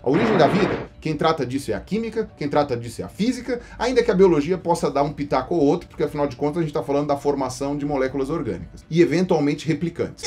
A origem da vida, quem trata disso é a química, quem trata disso é a física, ainda que a biologia possa dar um pitaco ou outro, porque afinal de contas a gente está falando da formação de moléculas orgânicas e eventualmente replicantes.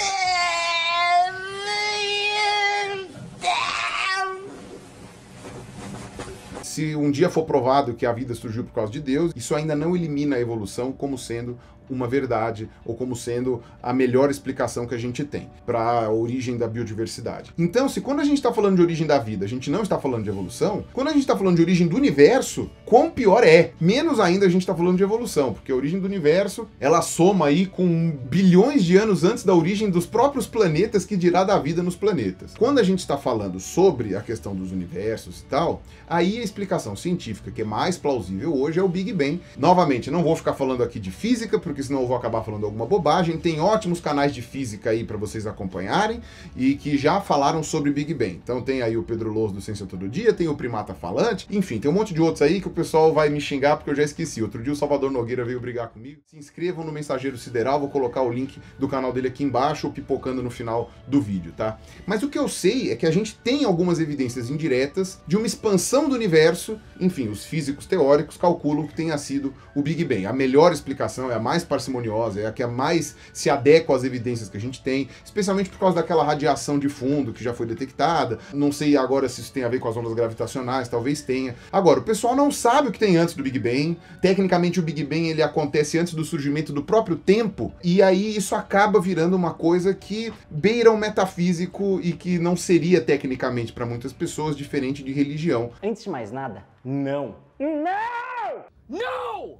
Se um dia for provado que a vida surgiu por causa de Deus, isso ainda não elimina a evolução como sendo uma verdade ou como sendo a melhor explicação que a gente tem para a origem da biodiversidade. Então, se quando a gente está falando de origem da vida, a gente não está falando de evolução, quando a gente está falando de origem do universo, quão pior é? Menos ainda a gente está falando de evolução, porque a origem do universo, ela soma aí com bilhões de anos antes da origem dos próprios planetas, que dirá da vida nos planetas. Quando a gente está falando sobre a questão dos universos e tal, aí a explicação científica que é mais plausível hoje é o Big Bang. Novamente, não vou ficar falando aqui de física, porque senão eu vou acabar falando alguma bobagem. Tem ótimos canais de física aí para vocês acompanharem e que já falaram sobre Big Bang. Então tem aí o Pedro Louso do Ciência Todo Dia, tem o Primata Falante, enfim, tem um monte de outros aí que o pessoal vai me xingar porque eu já esqueci. Outro dia o Salvador Nogueira veio brigar comigo. Se inscrevam no Mensageiro Sideral, vou colocar o link do canal dele aqui embaixo ou pipocando no final do vídeo, tá? Mas o que eu sei é que a gente tem algumas evidências indiretas de uma expansão do universo. Enfim, os físicos teóricos calculam que tenha sido o Big Bang. A melhor explicação é a mais parcimoniosa, é a que mais se adequa às evidências que a gente tem, especialmente por causa daquela radiação de fundo que já foi detectada. Não sei agora se isso tem a ver com as ondas gravitacionais, talvez tenha. Agora, o pessoal não sabe o que tem antes do Big Bang. Tecnicamente, o Big Bang ele acontece antes do surgimento do próprio tempo, e aí isso acaba virando uma coisa que beira o metafísico e que não seria tecnicamente para muitas pessoas diferente de religião. Antes de mais nada, não! Não! Não!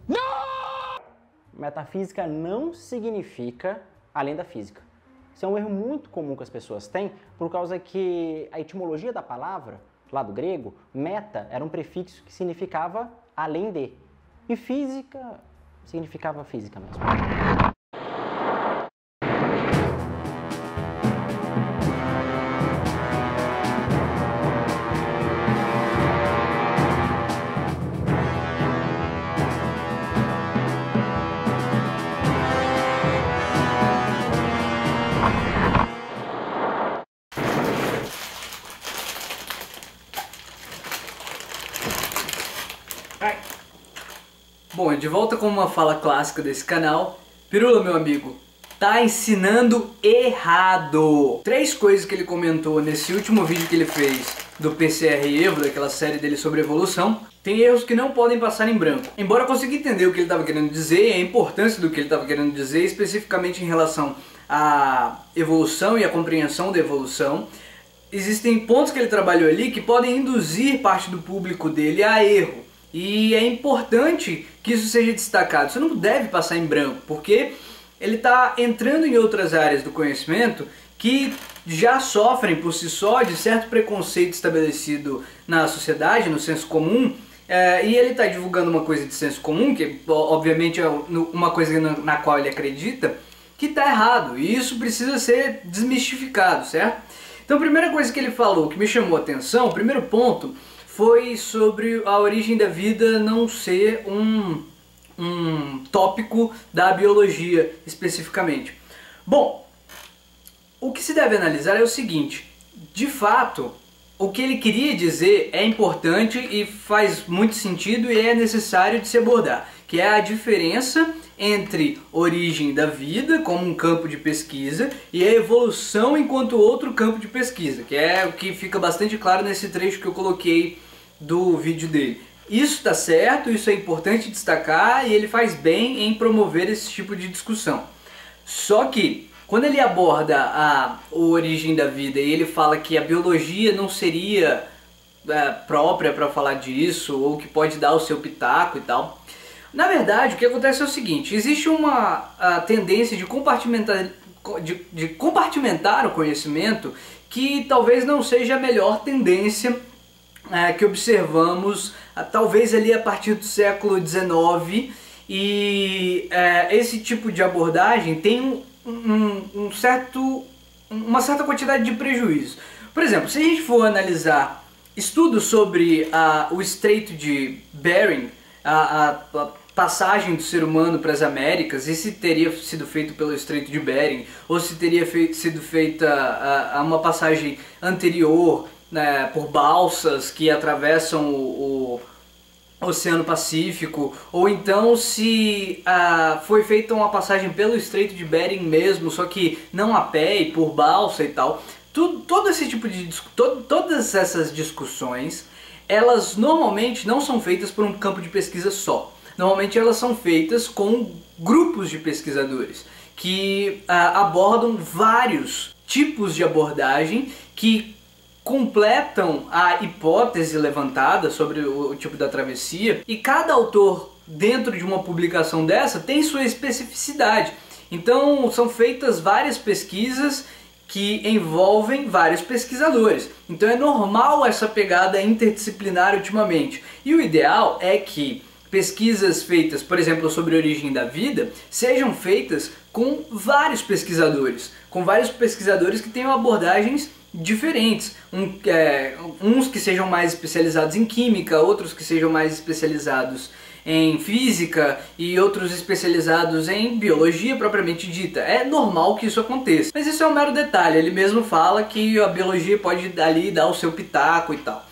Não! Metafísica não significa além da física. Isso é um erro muito comum que as pessoas têm, por causa que a etimologia da palavra, lá do grego, meta era um prefixo que significava além de. E física significava física mesmo. Bom, de volta com uma fala clássica desse canal. Pirula, meu amigo, tá ensinando errado. 3 coisas que ele comentou nesse último vídeo que ele fez do PCR Evo, daquela série dele sobre evolução, tem erros que não podem passar em branco. Embora eu consiga entender o que ele estava querendo dizer e a importância do que ele estava querendo dizer, especificamente em relação à evolução e à compreensão da evolução, existem pontos que ele trabalhou ali que podem induzir parte do público dele a erro. E é importante que isso seja destacado. Isso não deve passar em branco, porque ele está entrando em outras áreas do conhecimento que já sofrem por si só de certo preconceito estabelecido na sociedade, no senso comum, e ele está divulgando uma coisa de senso comum, que obviamente é uma coisa na qual ele acredita, que está errado, e isso precisa ser desmistificado, certo? Então a primeira coisa que ele falou que me chamou a atenção, o primeiro ponto, foi sobre a origem da vida não ser um tópico da biologia especificamente. Bom, o que se deve analisar é o seguinte: de fato, o que ele queria dizer é importante e faz muito sentido e é necessário de se abordar, que é a diferença entre origem da vida como um campo de pesquisa e a evolução enquanto outro campo de pesquisa, que é o que fica bastante claro nesse trecho que eu coloquei do vídeo dele. Isso está certo, isso é importante destacar e ele faz bem em promover esse tipo de discussão. Só que quando ele aborda a origem da vida e ele fala que a biologia não seria própria para falar disso, ou que pode dar o seu pitaco e tal, na verdade o que acontece é o seguinte: existe uma tendência de compartimentar o conhecimento que talvez não seja a melhor tendência que observamos talvez ali a partir do século XIX, e esse tipo de abordagem tem uma certa quantidade de prejuízo. Por exemplo, se a gente for analisar estudos sobre o Estreito de Bering, a passagem do ser humano para as Américas, e se teria sido feito pelo Estreito de Bering, ou se teria sido feita uma passagem anterior né, por balsas que atravessam o Oceano Pacífico, ou então se foi feita uma passagem pelo Estreito de Bering mesmo, só que não a pé e por balsa e tal. Todo esse tipo de todas essas discussões, elas normalmente não são feitas por um campo de pesquisa só. Normalmente elas são feitas com grupos de pesquisadores que abordam vários tipos de abordagem que completam a hipótese levantada sobre o tipo da travessia, e cada autor dentro de uma publicação dessa tem sua especificidade. Então são feitas várias pesquisas que envolvem vários pesquisadores. Então é normal essa pegada interdisciplinar ultimamente. E o ideal é que pesquisas feitas, por exemplo, sobre a origem da vida, sejam feitas com vários pesquisadores que tenham abordagens diferentes, uns que sejam mais especializados em química, outros que sejam mais especializados em física e outros especializados em biologia propriamente dita. É normal que isso aconteça, mas isso é um mero detalhe. Ele mesmo fala que a biologia pode ali dar o seu pitaco e tal.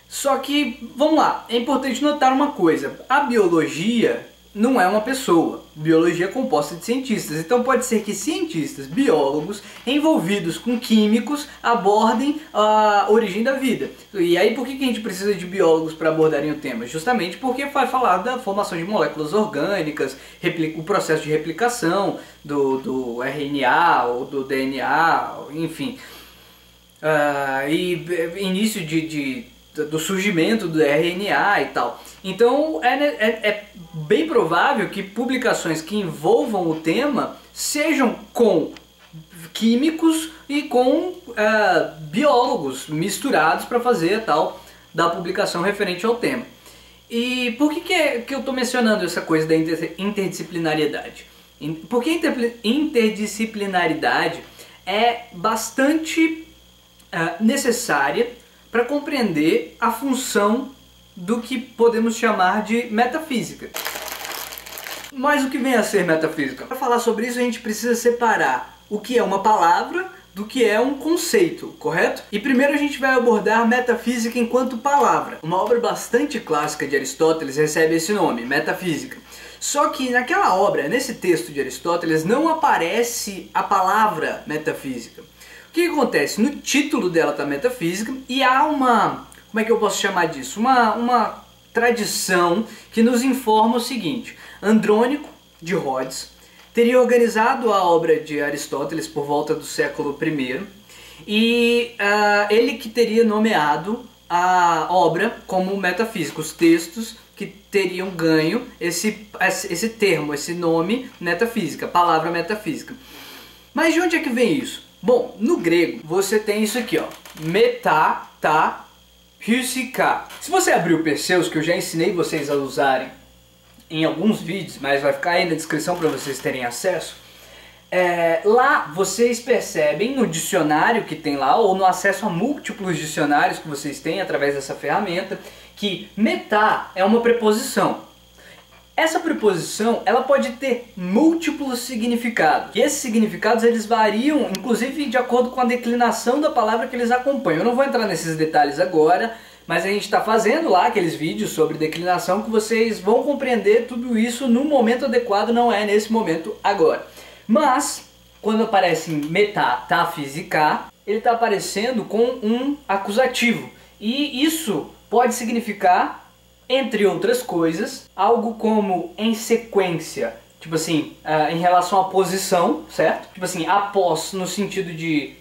Só que, vamos lá, é importante notar uma coisa: a biologia não é uma pessoa. Biologia é composta de cientistas, então pode ser que cientistas, biólogos, envolvidos com químicos, abordem a origem da vida. E aí por que a gente precisa de biólogos para abordarem o tema? Justamente porque vai falar da formação de moléculas orgânicas, o processo de replicação do RNA ou do DNA, enfim. E início do surgimento do RNA e tal. Então é bem provável que publicações que envolvam o tema sejam com químicos e com biólogos misturados para fazer a tal da publicação referente ao tema. E por que eu estou mencionando essa coisa da interdisciplinariedade? Porque a interdisciplinaridade é bastante necessária para compreender a função do que podemos chamar de metafísica. Mas o que vem a ser metafísica? Para falar sobre isso a gente precisa separar o que é uma palavra do que é um conceito, correto? E primeiro a gente vai abordar metafísica enquanto palavra. Uma obra bastante clássica de Aristóteles recebe esse nome, Metafísica. Só que naquela obra, nesse texto de Aristóteles, não aparece a palavra metafísica. O que acontece? No título dela está metafísica e há uma... como é que eu posso chamar disso? Uma tradição que nos informa o seguinte: Andrônico de Rhodes teria organizado a obra de Aristóteles por volta do século I e ele que teria nomeado a obra como metafísica, os textos que teriam ganho esse termo, esse nome metafísica, palavra metafísica. Mas de onde é que vem isso? Bom, no grego você tem isso aqui, ó, metaphysica. Se você abrir o Perseus, que eu já ensinei vocês a usarem em alguns vídeos, mas vai ficar aí na descrição para vocês terem acesso, lá vocês percebem no dicionário que tem lá, ou no acesso a múltiplos dicionários que vocês têm através dessa ferramenta, que metá é uma preposição. Essa preposição, ela pode ter múltiplos significados. E esses significados, eles variam, inclusive, de acordo com a declinação da palavra que eles acompanham. Eu não vou entrar nesses detalhes agora, mas a gente está fazendo lá aqueles vídeos sobre declinação que vocês vão compreender tudo isso no momento adequado, não é nesse momento agora. Mas, quando aparece metafísica, ele está aparecendo com um acusativo. E isso pode significar, entre outras coisas, algo como em sequência, tipo assim, em relação à posição, certo? Tipo assim, após, no sentido de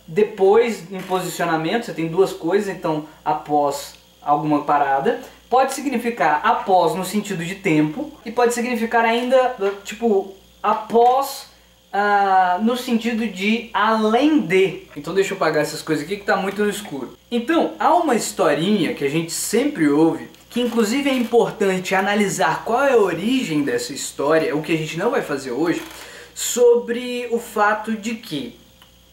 depois em posicionamento, você tem duas coisas, então após alguma parada. Pode significar após no sentido de tempo e pode significar ainda, tipo, após no sentido de além de. Então deixa eu apagar essas coisas aqui que tá muito no escuro. Então, há uma historinha que a gente sempre ouve, que inclusive é importante analisar qual é a origem dessa história, o que a gente não vai fazer hoje, sobre o fato de que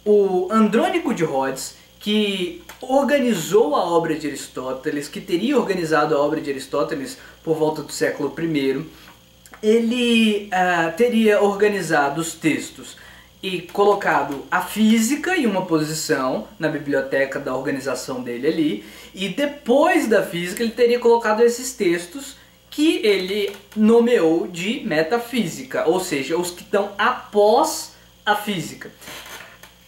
o Andrônico de Rhodes, que organizou a obra de Aristóteles, que teria organizado a obra de Aristóteles por volta do século I, ele teria organizado os textos e colocado a física em uma posição na biblioteca da organização dele ali, e depois da física ele teria colocado esses textos que ele nomeou de metafísica, ou seja, os que estão após a física.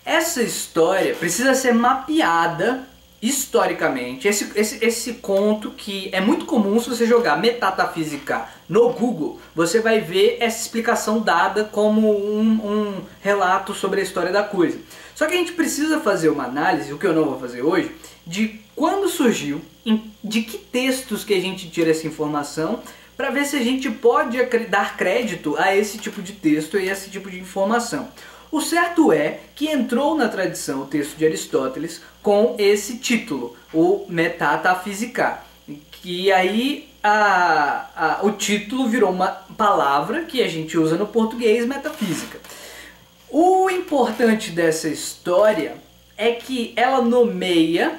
Essa história precisa ser mapeada historicamente. Esse conto, que é muito comum, se você jogar metafísica no Google, você vai ver essa explicação dada como um relato sobre a história da coisa. Só que a gente precisa fazer uma análise, o que eu não vou fazer hoje, de quando surgiu, de que textos que a gente tira essa informação, para ver se a gente pode dar crédito a esse tipo de texto e a esse tipo de informação. O certo é que entrou na tradição o texto de Aristóteles com esse título, o Metafísica, que aí o título virou uma palavra que a gente usa no português, metafísica. O importante dessa história é que ela nomeia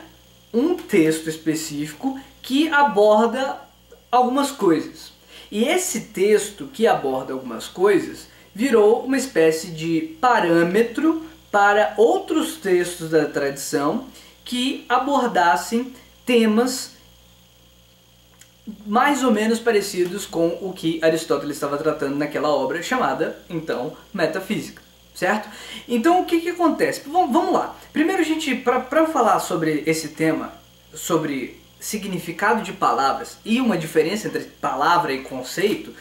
um texto específico que aborda algumas coisas. E esse texto que aborda algumas coisas virou uma espécie de parâmetro para outros textos da tradição que abordassem temas mais ou menos parecidos com o que Aristóteles estava tratando naquela obra chamada, então, Metafísica, certo? Então, o que acontece? Vamos lá. Primeiro, para falar sobre esse tema, sobre significado de palavras e uma diferença entre palavra e conceito,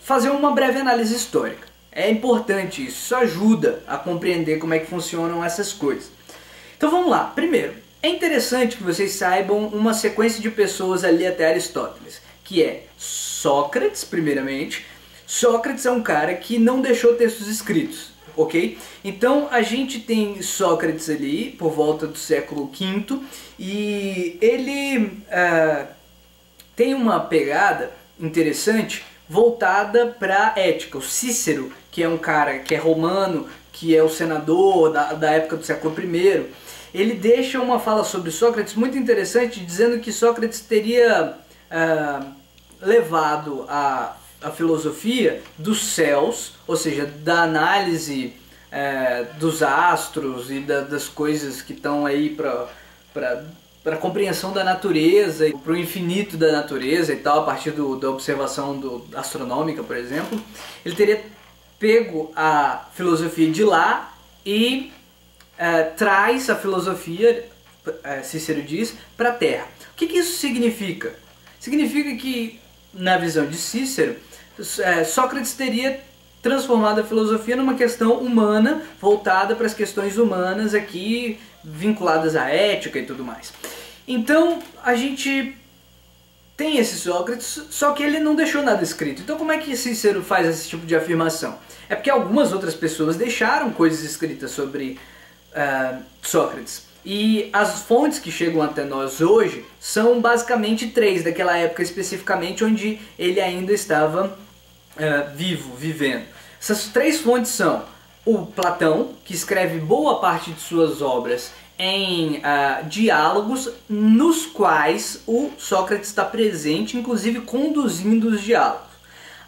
fazer uma breve análise histórica. É importante isso, isso ajuda a compreender como é que funcionam essas coisas. Então vamos lá. Primeiro, é interessante que vocês saibam uma sequência de pessoas ali até Aristóteles, que é Sócrates, primeiramente. Sócrates é um cara que não deixou textos escritos, ok? Então a gente tem Sócrates ali por volta do século V e ele tem uma pegada interessante voltada para a ética. O Cícero, que é um cara que é romano, que é o senador da época do século I, ele deixa uma fala sobre Sócrates muito interessante, dizendo que Sócrates teria levado a filosofia dos céus, ou seja, da análise dos astros e das coisas que estão aí para a compreensão da natureza, para o infinito da natureza e tal, a partir da observação astronômica, por exemplo. Ele teria pego a filosofia de lá e traz a filosofia, Cícero diz, para a Terra. O que isso significa? Significa que, na visão de Cícero, Sócrates teria transformado a filosofia numa questão humana, voltada para as questões humanas aqui, vinculadas à ética e tudo mais. Então a gente tem esse Sócrates, só que ele não deixou nada escrito. Então como é que Cícero faz esse tipo de afirmação? É porque algumas outras pessoas deixaram coisas escritas sobre Sócrates. E as fontes que chegam até nós hoje são basicamente 3, daquela época especificamente onde ele ainda estava vivendo. Essas 3 fontes são o Platão, que escreve boa parte de suas obras em diálogos nos quais o Sócrates está presente, inclusive conduzindo os diálogos.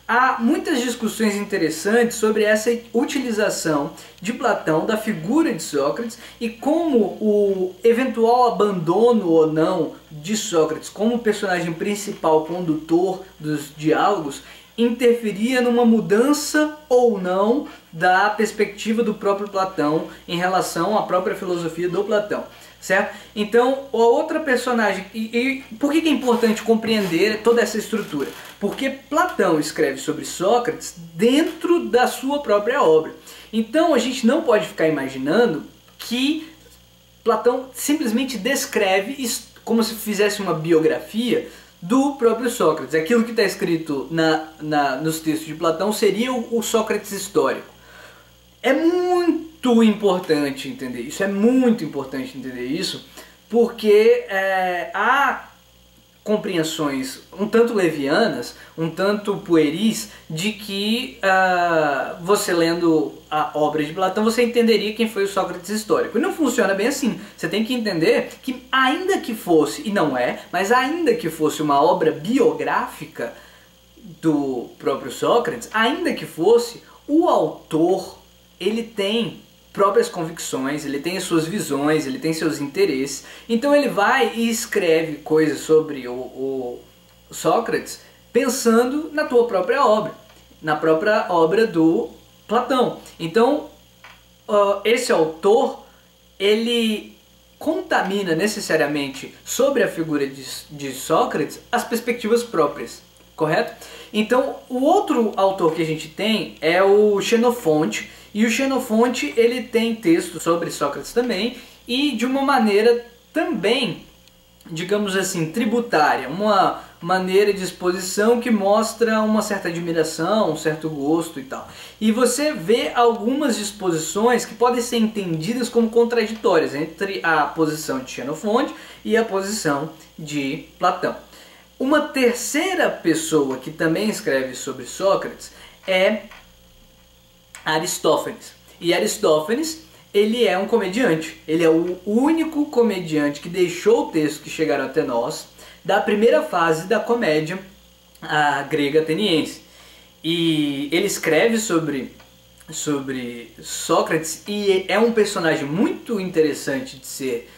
Há muitas discussões interessantes sobre essa utilização de Platão da figura de Sócrates e como o eventual abandono ou não de Sócrates como personagem principal, condutor dos diálogos, interferia numa mudança ou não da perspectiva do próprio Platão em relação à própria filosofia do Platão, certo? Então, a outra personagem... E por que é importante compreender toda essa estrutura? Porque Platão escreve sobre Sócrates dentro da sua própria obra. Então, a gente não pode ficar imaginando que Platão simplesmente descreve como se fizesse uma biografia do próprio Sócrates. Aquilo que está escrito nos textos de Platão seria o Sócrates histórico. É muito importante entender isso, porque há compreensões um tanto levianas, um tanto pueris, de que você lendo a obra de Platão, você entenderia quem foi o Sócrates histórico. E não funciona bem assim. Você tem que entender que, ainda que fosse, e não é, mas ainda que fosse uma obra biográfica do próprio Sócrates, ainda que fosse, o autor ele tem próprias convicções, ele tem as suas visões, ele tem seus interesses, então ele vai e escreve coisas sobre o Sócrates pensando na tua própria obra, na própria obra do Platão. Então esse autor, ele contamina necessariamente sobre a figura de Sócrates as perspectivas próprias, correto? Então o outro autor que a gente tem é o Xenofonte, e o Xenofonte ele tem texto sobre Sócrates também, e de uma maneira também, digamos assim, tributária, uma maneira de exposição que mostra uma certa admiração, um certo gosto e tal. E você vê algumas disposições que podem ser entendidas como contraditórias entre a posição de Xenofonte e a posição de Platão. Uma terceira pessoa que também escreve sobre Sócrates é Aristófanes. E Aristófanes, ele é um comediante. Ele é o único comediante que deixou textos que chegaram até nós da primeira fase da comédia grega ateniense. E ele escreve sobre Sócrates e é um personagem muito interessante de ser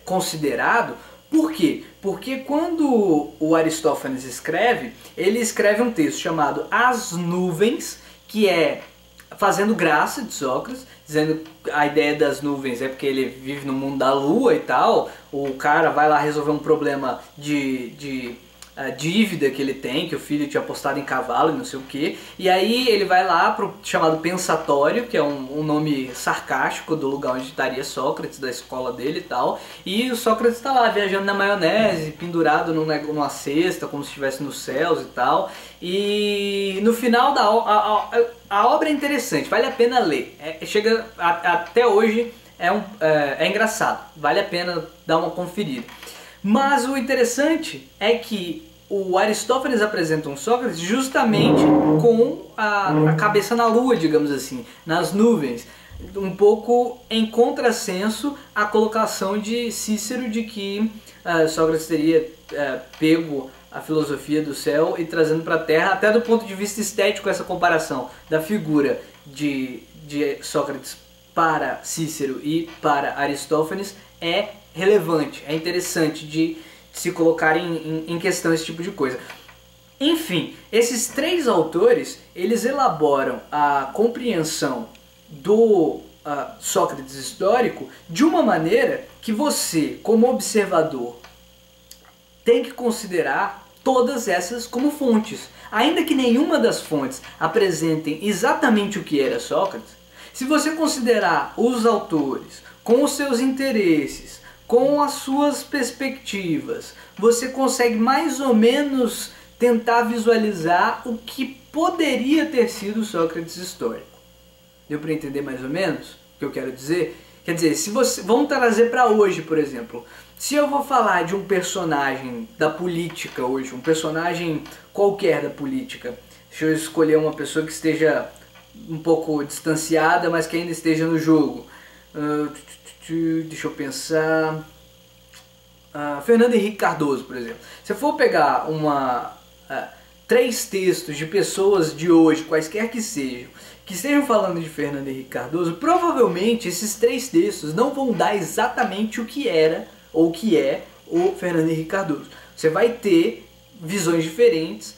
considerado. Por quê? Porque quando o Aristófanes escreve, ele escreve um texto chamado As Nuvens, que é fazendo graça de Sócrates, dizendo a ideia das nuvens é porque ele vive no mundo da lua e tal. O cara vai lá resolver um problema de dívida que ele tem, que o filho tinha apostado em cavalo e não sei o que, e aí ele vai lá pro chamado Pensatório, que é um nome sarcástico do lugar onde estaria Sócrates, da escola dele e tal, e o Sócrates está lá viajando na maionese, pendurado numa cesta, como se estivesse nos céus e tal, e no final a obra é interessante, vale a pena ler, chega até hoje, é engraçado, vale a pena dar uma conferida. Mas o interessante é que o Aristófanes apresenta um Sócrates justamente com a cabeça na lua, digamos assim, nas nuvens, um pouco em contrassenso à colocação de Cícero de que Sócrates teria pego a filosofia do céu e trazendo para a Terra, até do ponto de vista estético, essa comparação da figura de Sócrates para Cícero e para Aristófanes é relevante, é interessante de se colocar em questão esse tipo de coisa. Enfim, esses três autores, eles elaboram a compreensão do Sócrates histórico de uma maneira que você, como observador, tem que considerar todas essas como fontes. Ainda que nenhuma das fontes apresentem exatamente o que era Sócrates, se você considerar os autores com os seus interesses, com as suas perspectivas, você consegue mais ou menos tentar visualizar o que poderia ter sido o Sócrates histórico. Deu para entender mais ou menos o que eu quero dizer? Quer dizer, se você, vamos trazer para hoje, por exemplo. Se eu vou falar de um personagem da política hoje, um personagem qualquer da política, deixa eu escolher uma pessoa que esteja um pouco distanciada, mas que ainda esteja no jogo. Deixa eu pensar. Fernando Henrique Cardoso, por exemplo. Se eu for pegar três textos de pessoas de hoje, quaisquer que estejam falando de Fernando Henrique Cardoso, provavelmente esses três textos não vão dar exatamente o que era ou o que é o Fernando Henrique Cardoso. Você vai ter visões diferentes,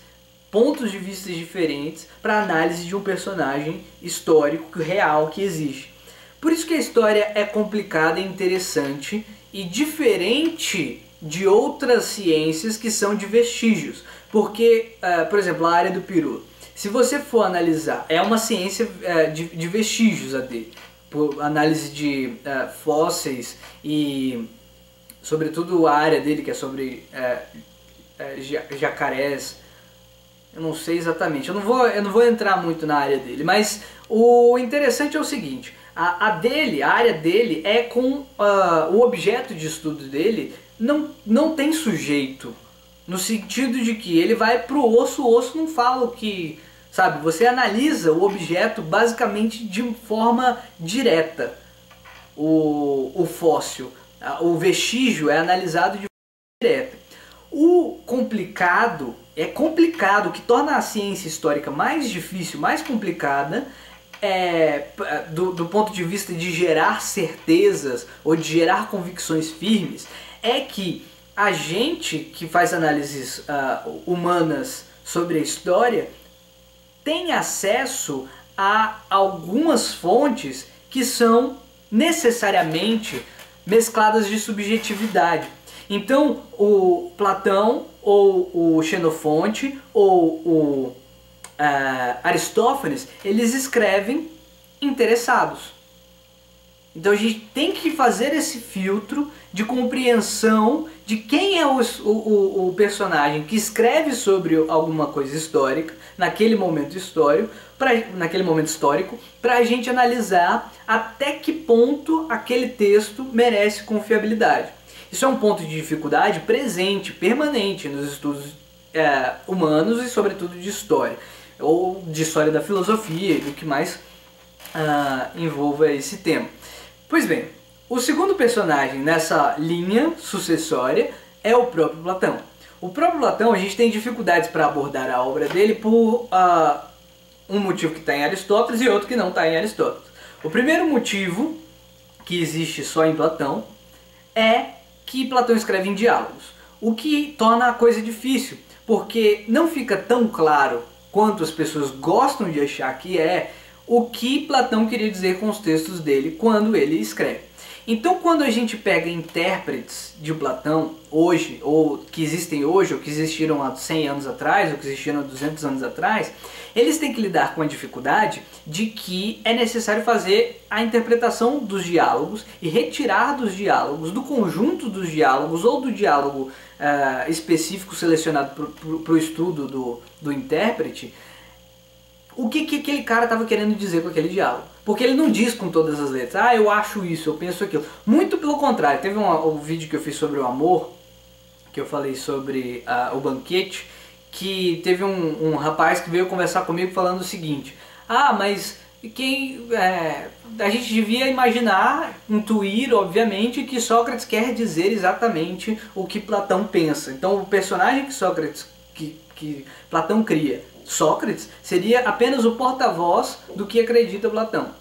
pontos de vista diferentes para análise de um personagem histórico real que existe. Por isso que a história é complicada e interessante e diferente de outras ciências que são de vestígios. Porque, por exemplo, a área do Pirula, se você for analisar, é uma ciência de vestígios a dele, por análise de fósseis e, sobretudo, a área dele que é sobre jacarés. Eu não sei exatamente, eu não vou entrar muito na área dele, mas o interessante é o seguinte. A área dele é com o objeto de estudo dele não tem sujeito, no sentido de que ele vai pro osso, o osso não fala o que, sabe? Você analisa o objeto basicamente de forma direta, o fóssil, o vestígio é analisado de forma direta. O complicado, o que torna a ciência histórica mais difícil, mais complicada, do ponto de vista de gerar certezas ou de gerar convicções firmes, é que a gente que faz análises humanas sobre a história tem acesso a algumas fontes que são necessariamente mescladas de subjetividade. Então o Platão ou o Xenofonte ou o Aristófanes, eles escrevem interessados. Então a gente tem que fazer esse filtro de compreensão de quem é o personagem que escreve sobre alguma coisa histórica naquele momento histórico, para a gente analisar até que ponto aquele texto merece confiabilidade. Isso é um ponto de dificuldade presente, permanente nos estudos humanos e sobretudo de história, ou de história da filosofia e do que mais envolva esse tema. Pois bem, o segundo personagem nessa linha sucessória é o próprio Platão. O próprio Platão, a gente tem dificuldades para abordar a obra dele por um motivo que está em Aristóteles e outro que não está em Aristóteles. O primeiro motivo, que existe só em Platão, é que Platão escreve em diálogos, o que torna a coisa difícil, porque não fica tão claro quanto as pessoas gostam de achar que é o que Platão queria dizer com os textos dele quando ele escreve. Então, quando a gente pega intérpretes de Platão hoje, ou que existem hoje, ou que existiram há 100 anos atrás, ou que existiram há 200 anos atrás, eles têm que lidar com a dificuldade de que é necessário fazer a interpretação dos diálogos e retirar dos diálogos, do conjunto dos diálogos, ou do diálogo específico selecionado para o estudo do intérprete, o que aquele cara estava querendo dizer com aquele diálogo. Porque ele não diz com todas as letras, eu acho isso, eu penso aquilo. Muito pelo contrário, teve um vídeo que eu fiz sobre o amor, que eu falei sobre o banquete, que teve um rapaz que veio conversar comigo falando o seguinte: mas a gente devia imaginar, intuir, obviamente, que Sócrates quer dizer exatamente o que Platão pensa. Então o personagem que Platão cria, Sócrates, seria apenas o porta-voz do que acredita Platão.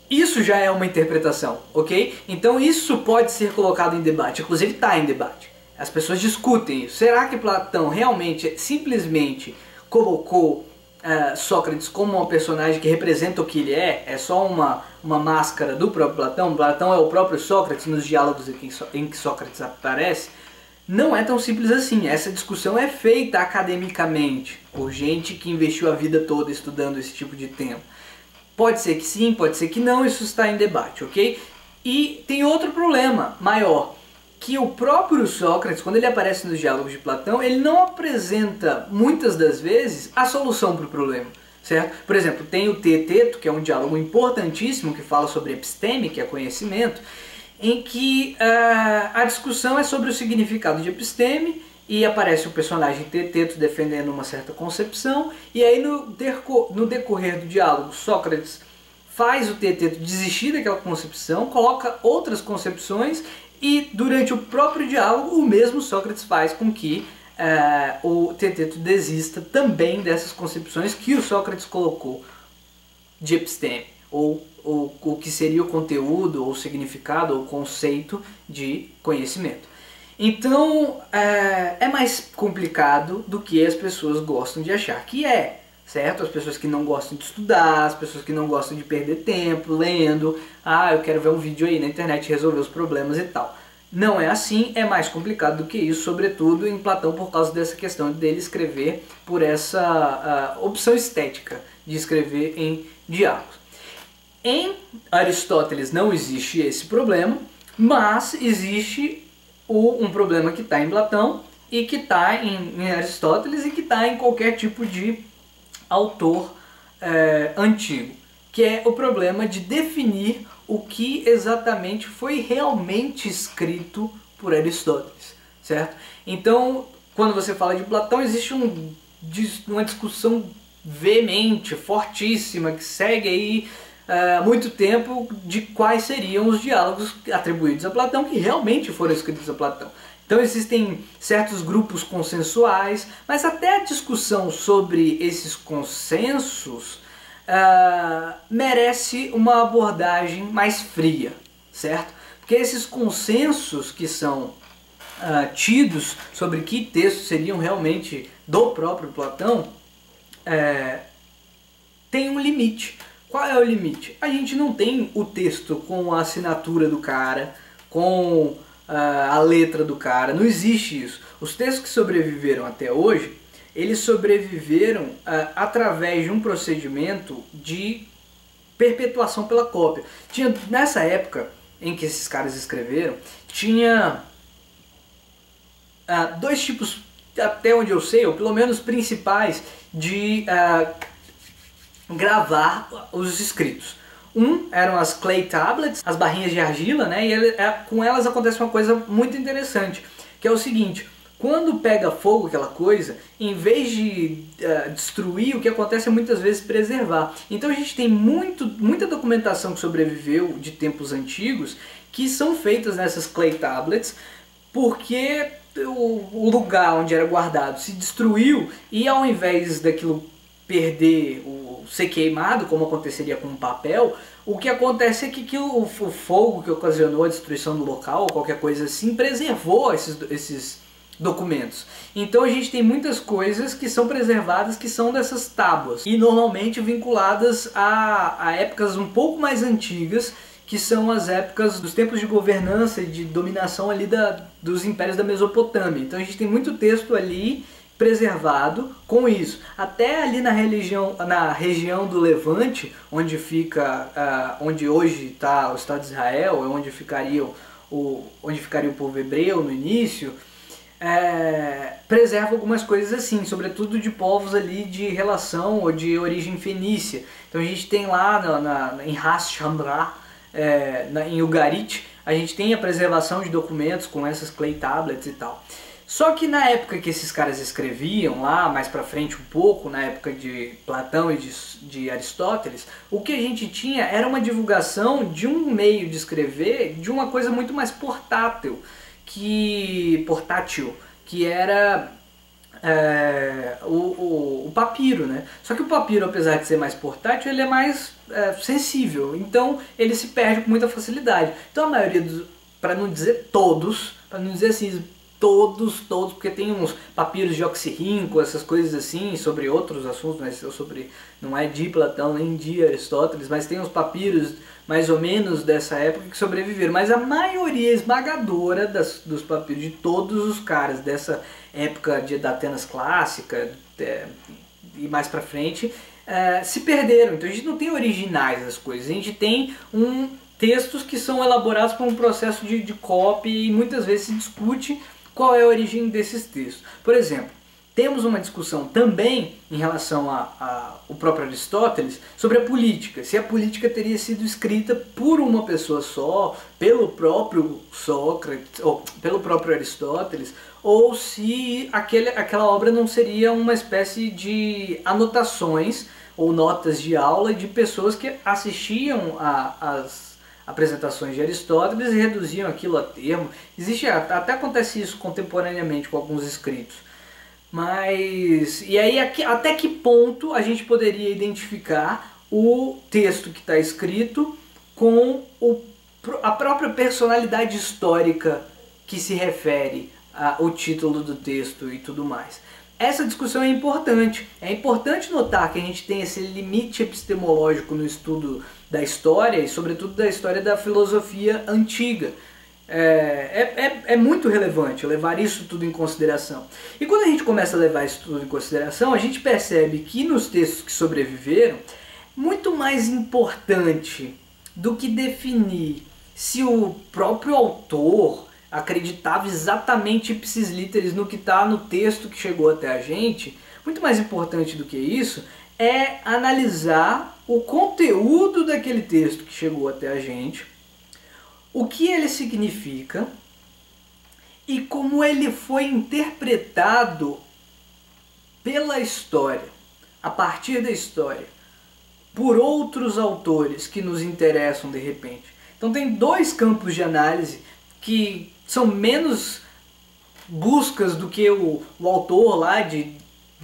Isso já é uma interpretação, ok? Então isso pode ser colocado em debate, inclusive está em debate. As pessoas discutem isso. Será que Platão realmente simplesmente colocou Sócrates como um personagem que representa o que ele é? É só uma máscara do próprio Platão? Platão é o próprio Sócrates nos diálogos em que Sócrates aparece? Não é tão simples assim. Essa discussão é feita academicamente por gente que investiu a vida toda estudando esse tipo de tema. Pode ser que sim, pode ser que não, isso está em debate, ok? E tem outro problema maior, que o próprio Sócrates, quando ele aparece nos diálogos de Platão, ele não apresenta, muitas das vezes, a solução para o problema, certo? Por exemplo, tem o Teeteto, que é um diálogo importantíssimo, que fala sobre episteme, que é conhecimento, em que a discussão é sobre o significado de episteme, e aparece o personagem Teeteto defendendo uma certa concepção, e aí no decorrer do diálogo, Sócrates faz o Teeteto desistir daquela concepção, coloca outras concepções, e durante o próprio diálogo o mesmo Sócrates faz com que o Teeteto desista também dessas concepções que o Sócrates colocou de episteme, ou o que seria o conteúdo, ou significado, ou conceito de conhecimento. Então é mais complicado do que as pessoas gostam de achar que é, certo? As pessoas que não gostam de estudar, as pessoas que não gostam de perder tempo lendo, eu quero ver um vídeo aí na internet e resolver os problemas e tal. Não é assim, é mais complicado do que isso, sobretudo em Platão, por causa dessa questão dele escrever por essa opção estética de escrever em diálogos. Em Aristóteles não existe esse problema, mas existe um problema que está em Platão e que está em Aristóteles e que está em qualquer tipo de autor antigo, que é o problema de definir o que exatamente foi realmente escrito por Aristóteles, certo? Então, quando você fala de Platão, existe uma discussão veemente, fortíssima, que segue aí muito tempo, de quais seriam os diálogos atribuídos a Platão que realmente foram escritos a Platão. Então existem certos grupos consensuais, mas até a discussão sobre esses consensos merece uma abordagem mais fria, certo? Porque esses consensos que são tidos sobre que textos seriam realmente do próprio Platão tem um limite. Qual é o limite? A gente não tem o texto com a assinatura do cara, com a letra do cara, não existe isso. Os textos que sobreviveram até hoje, eles sobreviveram através de um procedimento de perpetuação pela cópia. Nessa época em que esses caras escreveram, tinha dois tipos, até onde eu sei, ou pelo menos principais, de gravar os escritos. Eram as clay tablets, as barrinhas de argila, né? E com elas acontece uma coisa muito interessante, que é o seguinte: quando pega fogo aquela coisa, em vez de destruir, o que acontece é muitas vezes preservar. Então a gente tem muita documentação que sobreviveu de tempos antigos, que são feitas nessas clay tablets, porque o lugar onde era guardado se destruiu, e ao invés daquilo ser queimado, como aconteceria com o papel, o que acontece é que o fogo que ocasionou a destruição do local, ou qualquer coisa assim, preservou esses documentos. Então a gente tem muitas coisas que são preservadas, que são dessas tábuas, e normalmente vinculadas a épocas um pouco mais antigas, que são as épocas dos tempos de governança e de dominação ali dos impérios da Mesopotâmia. Então a gente tem muito texto ali preservado com isso. Até ali na região do Levante, onde onde hoje está o Estado de Israel, onde ficaria o povo hebreu no início, preserva algumas coisas assim, sobretudo de povos ali de relação ou de origem fenícia. Então a gente tem lá em Ras Shamra, em Ugarit, a gente tem a preservação de documentos com essas clay tablets e tal. Só que na época que esses caras escreviam, lá mais pra frente um pouco, na época de Platão e de Aristóteles, o que a gente tinha era uma divulgação de um meio de escrever, de uma coisa muito mais portátil, que era o papiro, né? Só que o papiro, apesar de ser mais portátil, ele é mais sensível, então ele se perde com muita facilidade. Então a maioria para não dizer todos, para não dizer assim todos, porque tem uns papiros de oxirrinco, essas coisas assim, sobre outros assuntos, mas não é de Platão nem de Aristóteles, mas tem uns papiros mais ou menos dessa época que sobreviveram. Mas a maioria esmagadora dos papiros de todos os caras dessa época da Atenas clássica e mais pra frente se perderam. Então a gente não tem originais das coisas, a gente tem textos que são elaborados por um processo de cópia, e muitas vezes se discute qual é a origem desses textos. Por exemplo, temos uma discussão também em relação ao próprio Aristóteles sobre a política. Se a política teria sido escrita por uma pessoa só, pelo próprio Sócrates, ou pelo próprio Aristóteles, ou se aquela obra não seria uma espécie de anotações ou notas de aula de pessoas que assistiam às apresentações de Aristóteles e reduziam aquilo a termo. Até acontece isso contemporaneamente com alguns escritos. E aí até que ponto a gente poderia identificar o texto que está escrito com a própria personalidade histórica que se refere ao título do texto e tudo mais. Essa discussão é importante. É importante notar que a gente tem esse limite epistemológico no estudo da história, e sobretudo da história da filosofia antiga. É muito relevante levar isso tudo em consideração. E quando a gente começa a levar isso tudo em consideração, a gente percebe que nos textos que sobreviveram, muito mais importante do que definir se o próprio autor acreditava exatamente ipsis literis no que está no texto que chegou até a gente, muito mais importante do que isso é analisar o conteúdo daquele texto que chegou até a gente, o que ele significa e como ele foi interpretado pela história, a partir da história, por outros autores que nos interessam de repente. Então tem dois campos de análise que são menos buscas do que o autor lá de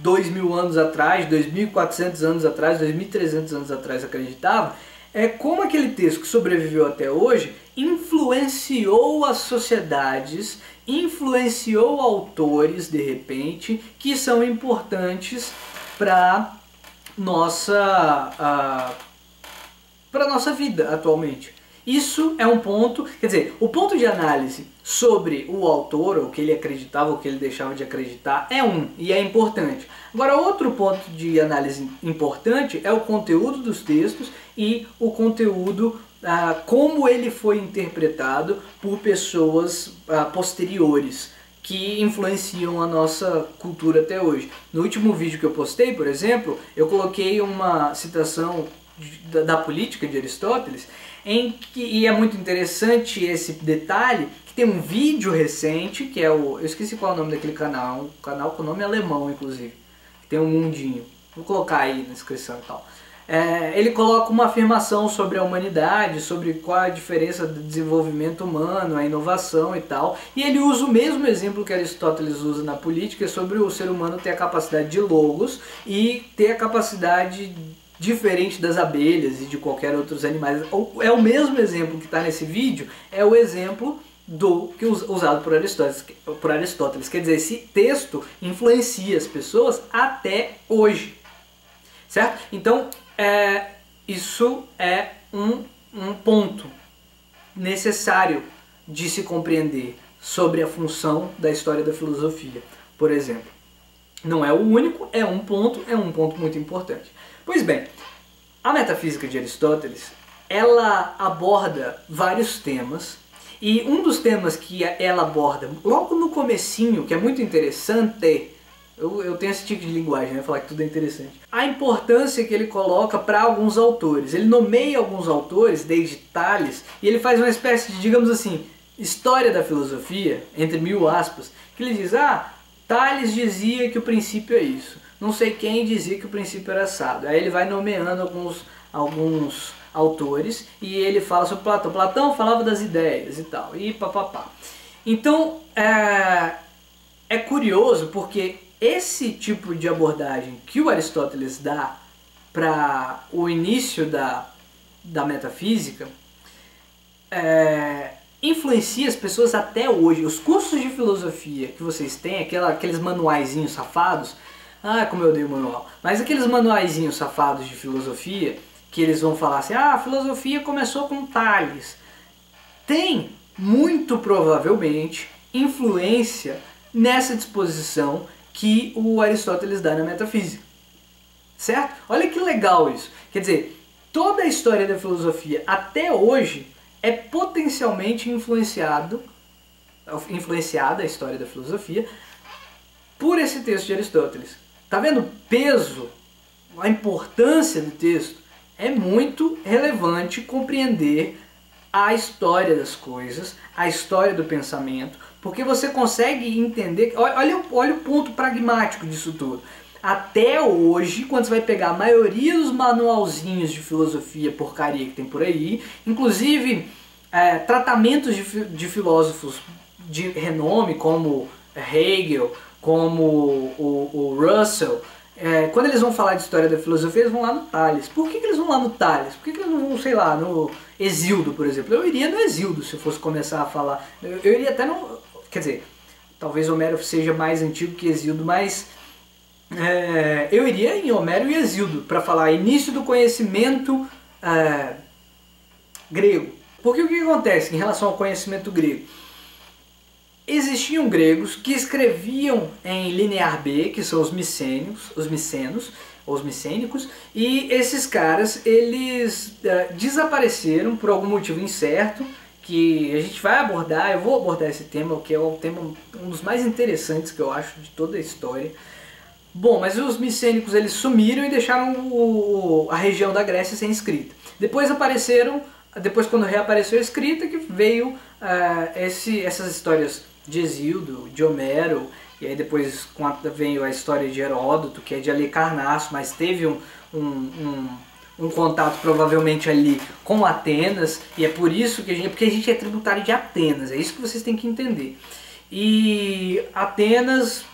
2.000 anos atrás, 2.400 anos atrás, 2.300 anos atrás acreditavam, é como aquele texto que sobreviveu até hoje influenciou as sociedades, influenciou autores, de repente, que são importantes para nossa vida atualmente. Isso é um ponto, quer dizer, o ponto de análise sobre o autor, o que ele acreditava, o que ele deixava de acreditar, é um, e é importante. Agora, outro ponto de análise importante é o conteúdo dos textos e o conteúdo, como ele foi interpretado por pessoas posteriores, que influenciam a nossa cultura até hoje. No último vídeo que eu postei, por exemplo, eu coloquei uma citação da Política de Aristóteles, e é muito interessante esse detalhe, que tem um vídeo recente, que é eu esqueci qual é o nome daquele canal, um canal com nome alemão, inclusive, que tem um mundinho, vou colocar aí na descrição e tal. Ele coloca uma afirmação sobre a humanidade, sobre qual a diferença do desenvolvimento humano, a inovação e tal, e ele usa o mesmo exemplo que Aristóteles usa na Política, sobre o ser humano ter a capacidade de logos e ter a capacidade diferente das abelhas e de qualquer outros animais. É o mesmo exemplo que está nesse vídeo, é o exemplo usado por Aristóteles. Quer dizer, esse texto influencia as pessoas até hoje, certo? Então, isso é um ponto necessário de se compreender sobre a função da história da filosofia, por exemplo. Não é o único, é um ponto muito importante. Pois bem, a metafísica de Aristóteles, ela aborda vários temas, e um dos temas que ela aborda logo no comecinho, que é muito interessante, eu tenho esse tipo de linguagem, né, falar que tudo é interessante, a importância que ele coloca para alguns autores. Ele nomeia alguns autores, desde Tales, e ele faz uma espécie de, digamos assim, história da filosofia, entre mil aspas, que ele diz, Tales dizia que o princípio é isso. Não sei quem dizia que o princípio era assado. Aí ele vai nomeando alguns autores e ele fala sobre Platão. Platão falava das ideias e tal, e papapá. Então, é curioso porque esse tipo de abordagem que o Aristóteles dá para o início da metafísica influencia as pessoas até hoje. Os cursos de filosofia que vocês têm, aqueles manuaizinhos safados, como eu odeio manual, mas aqueles manuaizinhos safados de filosofia, que eles vão falar assim, a filosofia começou com Tales, tem muito provavelmente influência nessa disposição que o Aristóteles dá na metafísica, certo? Olha que legal isso, quer dizer, toda a história da filosofia até hoje é potencialmente influenciada a história da filosofia por esse texto de Aristóteles. Tá vendo o peso, a importância do texto? É muito relevante compreender a história das coisas, a história do pensamento, porque você consegue entender, olha o ponto pragmático disso tudo. Até hoje, quando você vai pegar a maioria dos manualzinhos de filosofia porcaria que tem por aí, inclusive tratamentos de filósofos de renome, como Hegel, como o Russell, quando eles vão falar de história da filosofia, eles vão lá no Tales. Por que eles vão lá no Tales? Por que eles não vão, sei lá, no Hesíodo, por exemplo? Eu iria no Hesíodo se eu fosse começar a falar. Eu iria até no... Quer dizer, talvez Homero seja mais antigo que Hesíodo, mas eu iria em Homero e Hesíodo para falar início do conhecimento grego. Porque o que acontece em relação ao conhecimento grego? Existiam gregos que escreviam em linear B, que são os micênicos, e esses caras, eles desapareceram por algum motivo incerto, que a gente vai abordar, eu vou abordar esse tema, que é um dos mais interessantes que eu acho de toda a história. Bom, mas os micênicos eles sumiram e deixaram a região da Grécia sem escrita. Depois quando reapareceu a escrita, que veio essas histórias de Hesíodo, de Homero, e aí depois veio a história de Heródoto, que é de Halicarnasso, mas teve um contato provavelmente ali com Atenas, e é por isso que porque a gente é tributário de Atenas, é isso que vocês têm que entender. E Atenas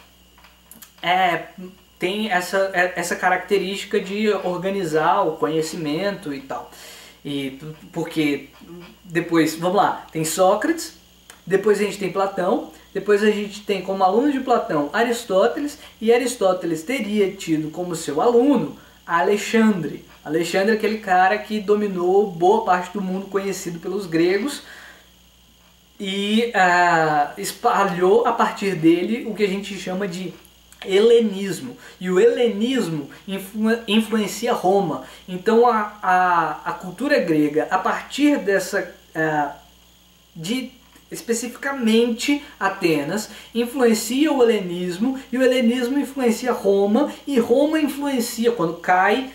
tem essa característica de organizar o conhecimento e tal. E porque depois, vamos lá, tem Sócrates, depois a gente tem Platão, depois a gente tem como aluno de Platão Aristóteles, e Aristóteles teria tido como seu aluno Alexandre. Alexandre é aquele cara que dominou boa parte do mundo conhecido pelos gregos e espalhou a partir dele o que a gente chama de helenismo. E o helenismo influencia Roma. Então a cultura grega, a partir dessa especificamente Atenas, influencia o helenismo, e o helenismo influencia Roma, e Roma influencia, quando cai,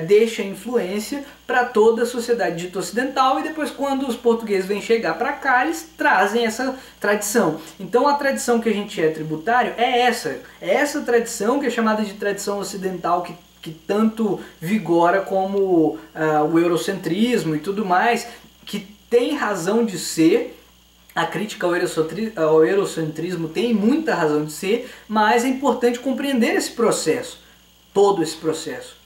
deixa influência para toda a sociedade dita ocidental, e depois quando os portugueses vêm chegar para cá, eles trazem essa tradição. Então a tradição que a gente é tributário é essa tradição que é chamada de tradição ocidental, que tanto vigora como o eurocentrismo e tudo mais, que tem razão de ser. A crítica ao eurocentrismo tem muita razão de ser, mas é importante compreender esse processo, todo esse processo,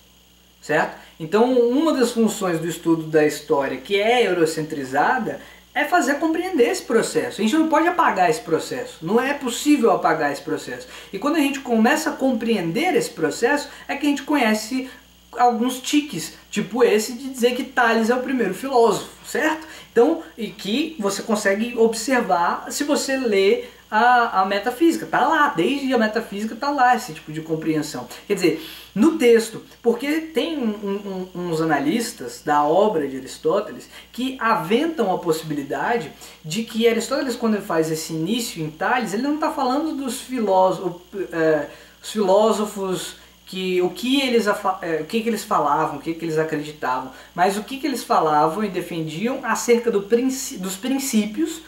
certo? Então, uma das funções do estudo da história que é eurocentrizada é fazer compreender esse processo. A gente não pode apagar esse processo, não é possível apagar esse processo. E quando a gente começa a compreender esse processo, é que a gente conhece alguns tiques, tipo esse de dizer que Tales é o primeiro filósofo, certo? Então, e que você consegue observar se você lê a metafísica, tá lá, desde a metafísica tá lá esse tipo de compreensão. Quer dizer, no texto, porque tem uns analistas da obra de Aristóteles que aventam a possibilidade de que Aristóteles, quando ele faz esse início em Tales, ele não está falando dos filósofos o que eles falavam, o que eles acreditavam, mas o que eles falavam e defendiam acerca dos princípios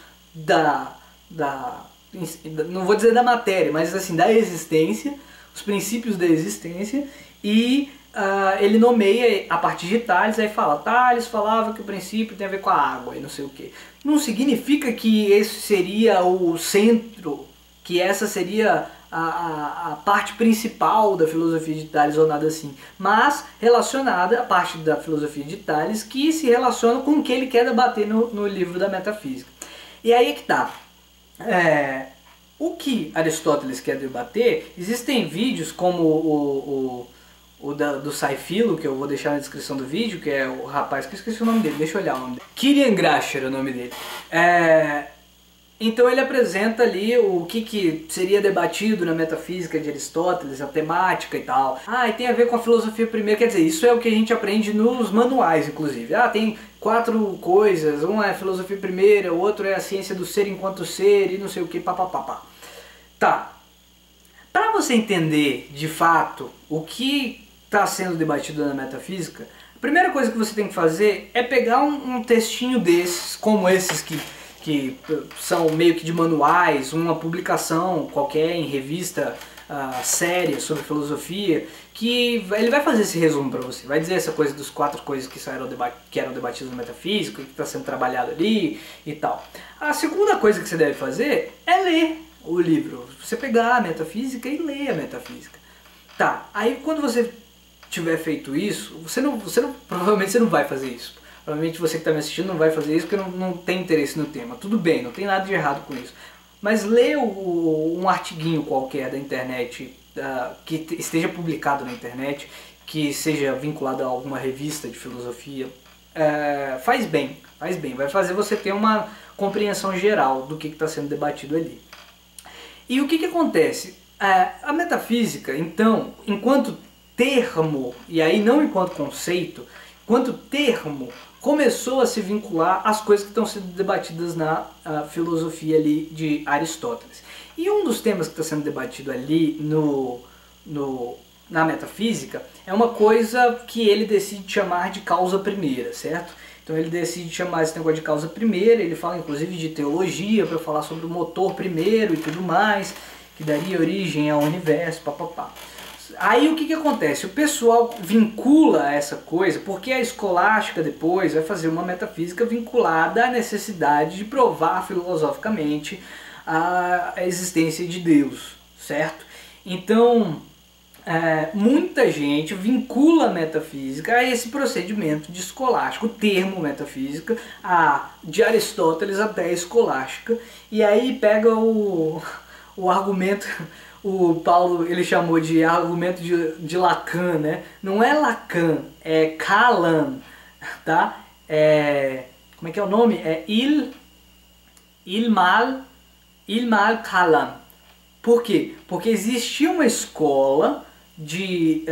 não vou dizer da matéria, mas assim, da existência, os princípios da existência, e ele nomeia a partir de Tales, aí fala, Tales falava que o princípio tem a ver com a água e não sei o que. Não significa que esse seria o centro, que essa seria a parte principal da filosofia de Tales ou nada assim, mas relacionada à parte da filosofia de Tales que se relaciona com o que ele quer debater no livro da metafísica. E aí é que tá. O que Aristóteles quer debater, existem vídeos como do Saifilo, que eu vou deixar na descrição do vídeo, que é o rapaz que eu esqueci o nome dele, deixa eu olhar o nome dele. Kirian Gracher é o nome dele. Então ele apresenta ali o que seria debatido na metafísica de Aristóteles, a temática e tal. E tem a ver com a filosofia primeira, quer dizer, isso é o que a gente aprende nos manuais, inclusive. Tem 4 coisas, uma é a filosofia primeira, o outro é a ciência do ser enquanto ser e não sei o que, papapá. Tá, para você entender de fato o que está sendo debatido na metafísica, a primeira coisa que você tem que fazer é pegar um textinho desses, como esses que são meio que de manuais, uma publicação qualquer em revista séria sobre filosofia, que ele vai fazer esse resumo para você, vai dizer essa coisa dos 4 coisas que eram debatidas na metafísica, que está sendo trabalhado ali e tal. A segunda coisa que você deve fazer é ler o livro, você pegar a metafísica e ler a metafísica. Tá, aí quando você tiver feito isso, provavelmente você não vai fazer isso. Provavelmente você que está me assistindo não vai fazer isso porque não tem interesse no tema. Tudo bem, não tem nada de errado com isso. Mas lê um artiguinho qualquer da internet, que esteja publicado na internet, que seja vinculado a alguma revista de filosofia, faz bem, vai fazer você ter uma compreensão geral do que está sendo debatido ali. E o que acontece? A metafísica, então, enquanto termo, e aí não enquanto conceito, enquanto termo, começou a se vincular às coisas que estão sendo debatidas na filosofia ali de Aristóteles. E um dos temas que está sendo debatido ali na metafísica é uma coisa que ele decide chamar de causa primeira, certo? Então ele decide chamar esse negócio de causa primeira, ele fala inclusive de teologia para falar sobre o motor primeiro e tudo mais, que daria origem ao universo, papapá. Aí o que acontece? O pessoal vincula essa coisa, porque a escolástica depois vai fazer uma metafísica vinculada à necessidade de provar filosoficamente a existência de Deus, certo? Então, muita gente vincula a metafísica a esse procedimento de escolástico, o termo metafísica, de Aristóteles até a escolástica, e aí pega o argumento, o Paulo ele chamou de argumento de Lacan, né? Não é Lacan, é Kalam, tá? Como é que é o nome? É Ilmal Kalam. Por quê? Porque existia uma escola de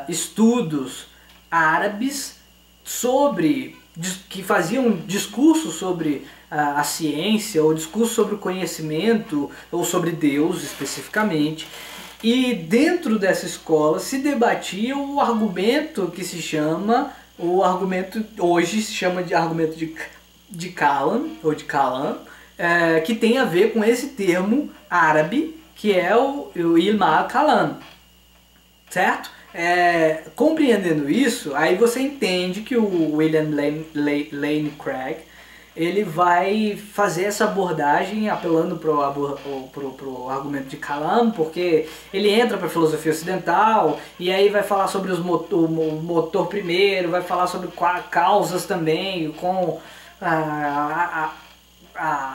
estudos árabes que faziam discurso sobre a ciência, ou discurso sobre o conhecimento, ou sobre Deus especificamente, e dentro dessa escola se debatia o argumento que se chama, hoje se chama de argumento de Kalam, ou de Kalam, que tem a ver com esse termo árabe, que é o Ilma Kalam, certo? Compreendendo isso, aí você entende que o William Lane Craig ele vai fazer essa abordagem apelando para o argumento de Kalam, porque ele entra para a filosofia ocidental e aí vai falar sobre o motor primeiro, vai falar sobre causas também, com a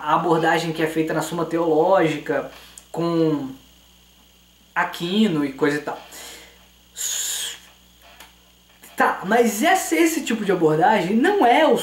abordagem que é feita na Suma Teológica, com Aquino e coisa e tal. Tá, mas esse tipo de abordagem não é o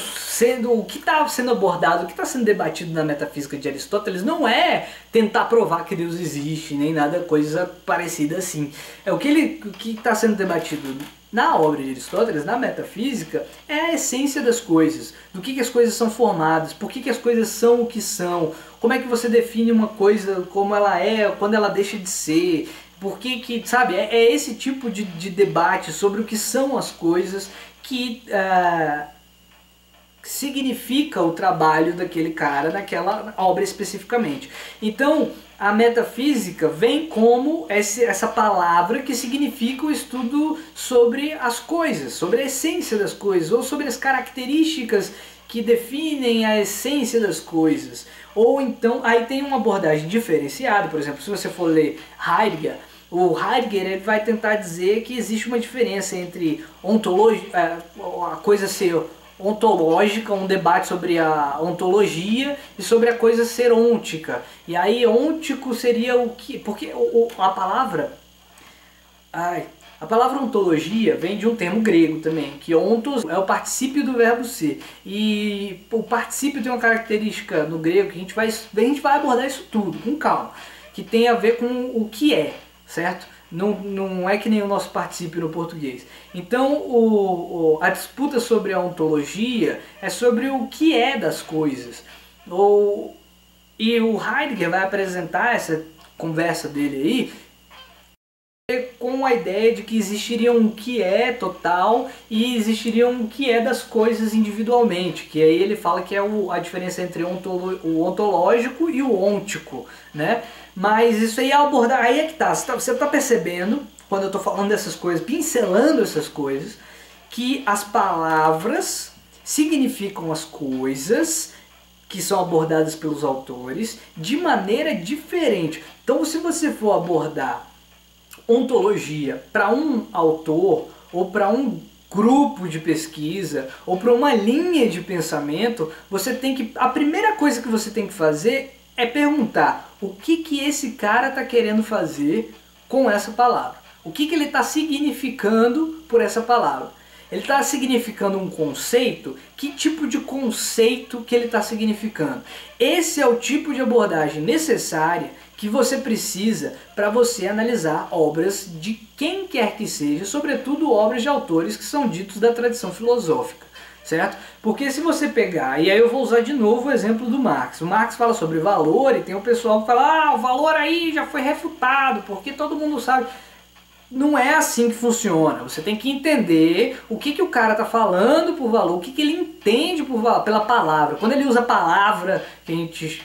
que está sendo abordado, o que está sendo debatido na metafísica de Aristóteles não é tentar provar que Deus existe, nem nada coisa parecida assim. O que está sendo debatido na obra de Aristóteles, na metafísica, é a essência das coisas, do que as coisas são formadas, por que as coisas são o que são, como é que você define uma coisa como ela é, quando ela deixa de ser. Porque, sabe, é esse tipo de debate sobre o que são as coisas que significa o trabalho daquele cara naquela obra especificamente. Então, a metafísica vem como essa palavra que significa o estudo sobre as coisas, sobre a essência das coisas, ou sobre as características que definem a essência das coisas. Ou então, aí tem uma abordagem diferenciada, por exemplo, se você for ler Heidegger, o Heidegger ele vai tentar dizer que existe uma diferença entre a coisa ser ontológica, um debate sobre a ontologia, e sobre a coisa ser ôntica. E aí ôntico seria o que? Porque a palavra ontologia vem de um termo grego também, que ontos é o particípio do verbo ser. E o particípio tem uma característica no grego que a gente vai abordar isso tudo, com calma, que tem a ver com o que é, certo? Não é que nem o nosso particípio no português. Então a disputa sobre a ontologia é sobre o que é das coisas. E o Heidegger vai apresentar essa conversa dele aí com a ideia de que existiria um que é total e existiria um que é das coisas individualmente, que aí ele fala que é a diferença entre o ontológico e o ôntico, né? Mas isso aí é abordar, aí é que tá, você tá percebendo, quando eu tô falando dessas coisas, pincelando essas coisas, que as palavras significam as coisas que são abordadas pelos autores de maneira diferente. Então, se você for abordar ontologia para um autor ou para um grupo de pesquisa ou para uma linha de pensamento, a primeira coisa que você tem que fazer é perguntar o que esse cara está querendo fazer com essa palavra. O que ele está significando por essa palavra. Ele está significando um conceito? Que tipo de conceito que ele está significando? Esse é o tipo de abordagem necessária que você precisa para você analisar obras de quem quer que seja, sobretudo obras de autores que são ditos da tradição filosófica, certo? Porque se você pegar, e aí eu vou usar de novo o exemplo do Marx. O Marx fala sobre valor e tem o pessoal que fala, o valor aí já foi refutado, porque todo mundo sabe. Não é assim que funciona. Você tem que entender o que o cara está falando por valor, o que ele entende pela palavra. Quando ele usa a palavra que a gente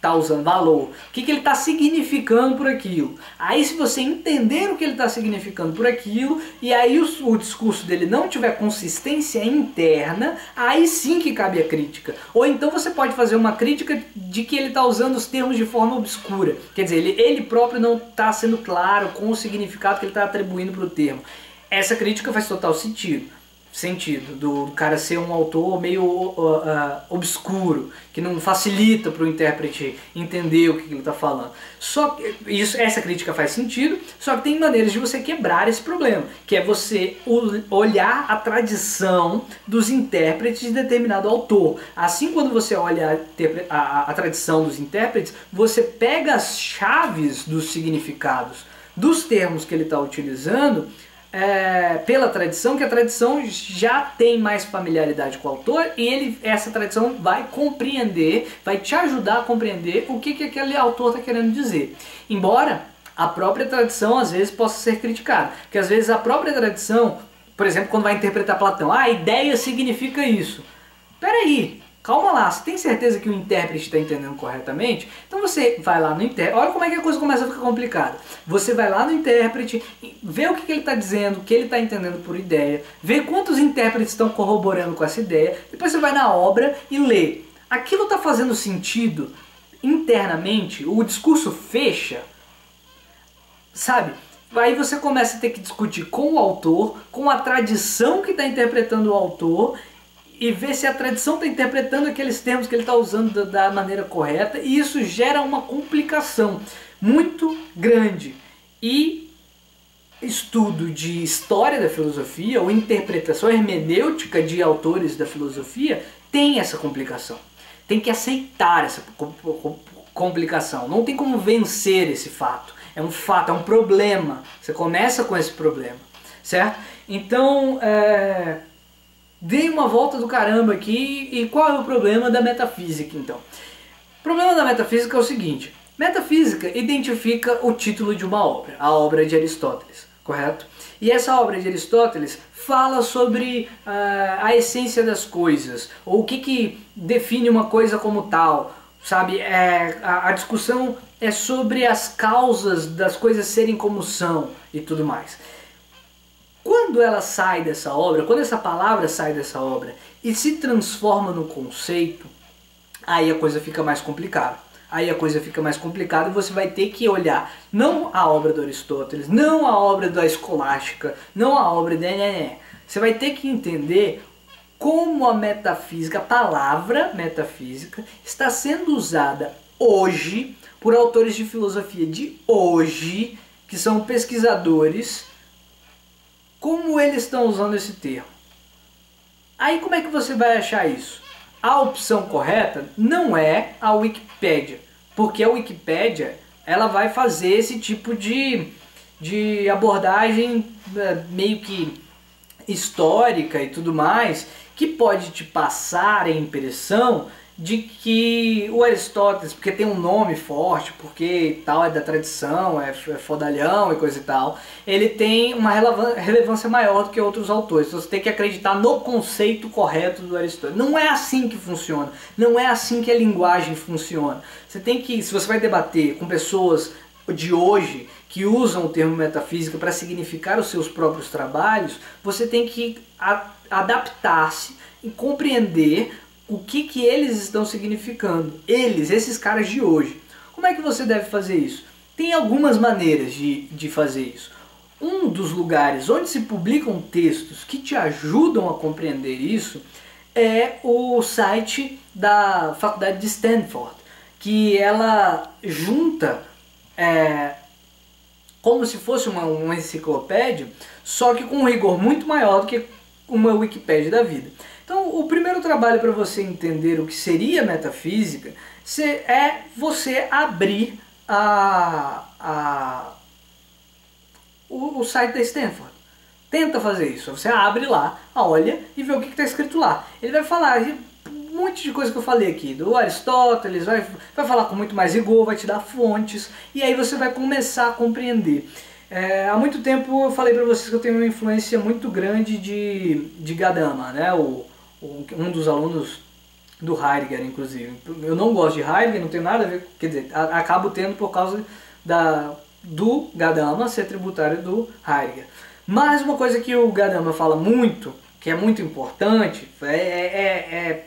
está usando, valor, o que ele está significando por aquilo. Aí se você entender o que ele está significando por aquilo, e aí o discurso dele não tiver consistência interna, aí sim que cabe a crítica. Ou então você pode fazer uma crítica de que ele está usando os termos de forma obscura. Quer dizer, ele próprio não está sendo claro com o significado que ele está atribuindo para o termo. Essa crítica faz total sentido do cara ser um autor meio obscuro, que não facilita para o intérprete entender o que ele está falando. Só que essa crítica faz sentido, só que tem maneiras de você quebrar esse problema, que é você olhar a tradição dos intérpretes de determinado autor. Assim, quando você olha a tradição dos intérpretes, você pega as chaves dos significados dos termos que ele está utilizando, pela tradição, que a tradição já tem mais familiaridade com o autor, e essa tradição vai compreender, vai te ajudar a compreender o que aquele autor está querendo dizer. Embora a própria tradição às vezes possa ser criticada, porque às vezes a própria tradição, por exemplo, quando vai interpretar Platão, a ideia significa isso. Peraí, calma lá, você tem certeza que o intérprete está entendendo corretamente? Então você vai lá no intérprete, olha como é que a coisa começa a ficar complicada. Você vai lá no intérprete, vê o que ele está dizendo, o que ele está entendendo por ideia, vê quantos intérpretes estão corroborando com essa ideia, depois você vai na obra e lê. Aquilo está fazendo sentido internamente, o discurso fecha, sabe? Aí você começa a ter que discutir com o autor, com a tradição que está interpretando o autor, e ver se a tradição está interpretando aqueles termos que ele está usando da maneira correta, e isso gera uma complicação muito grande. E estudo de história da filosofia, ou interpretação hermenêutica de autores da filosofia, tem essa complicação. Tem que aceitar essa complicação, não tem como vencer esse fato. É um fato, é um problema. Você começa com esse problema, certo? Então, dei uma volta do caramba aqui, e qual é o problema da metafísica então? O problema da metafísica é o seguinte: metafísica identifica o título de uma obra, a obra de Aristóteles, correto? E essa obra de Aristóteles fala sobre a essência das coisas, ou o que define uma coisa como tal, sabe? A discussão é sobre as causas das coisas serem como são e tudo mais. Quando ela sai dessa obra, quando essa palavra sai dessa obra e se transforma no conceito, aí a coisa fica mais complicada. Aí a coisa fica mais complicada e você vai ter que olhar não a obra do Aristóteles, não a obra da Escolástica, não a obra de... Você vai ter que entender como a metafísica, a palavra metafísica, está sendo usada hoje por autores de filosofia de hoje, que são pesquisadores. Como eles estão usando esse termo? Aí como é que você vai achar isso? A opção correta não é a Wikipédia, porque a Wikipédia ela vai fazer esse tipo de abordagem meio que histórica e tudo mais, que pode te passar a impressão de que o Aristóteles, porque tem um nome forte, porque tal é da tradição, é fodalhão e coisa e tal, ele tem uma relevância maior do que outros autores. Então você tem que acreditar no conceito correto do Aristóteles. Não é assim que funciona, não é assim que a linguagem funciona. Você tem que, se você vai debater com pessoas de hoje que usam o termo metafísica para significar os seus próprios trabalhos, você tem que adaptar-se e compreender o que eles estão significando. Esses caras de hoje. Como é que você deve fazer isso? Tem algumas maneiras de fazer isso. Um dos lugares onde se publicam textos que te ajudam a compreender isso é o site da Faculdade de Stanford, que ela junta como se fosse uma enciclopédia, só que com um rigor muito maior do que uma Wikipédia da vida. Então, o primeiro trabalho para você entender o que seria metafísica é você abrir o site da Stanford. Tenta fazer isso. Você abre lá, olha e vê o que está escrito lá. Ele vai falar um monte de coisa que eu falei aqui, do Aristóteles, vai falar com muito mais rigor, vai te dar fontes, e aí você vai começar a compreender. Há muito tempo eu falei para vocês que eu tenho uma influência muito grande de Gautama, né? Um dos alunos do Heidegger, inclusive. Eu não gosto de Heidegger, não tem nada a ver, quer dizer, acabo tendo por causa do Gadamer ser tributário do Heidegger. Mas uma coisa que o Gadamer fala muito, que é muito importante, é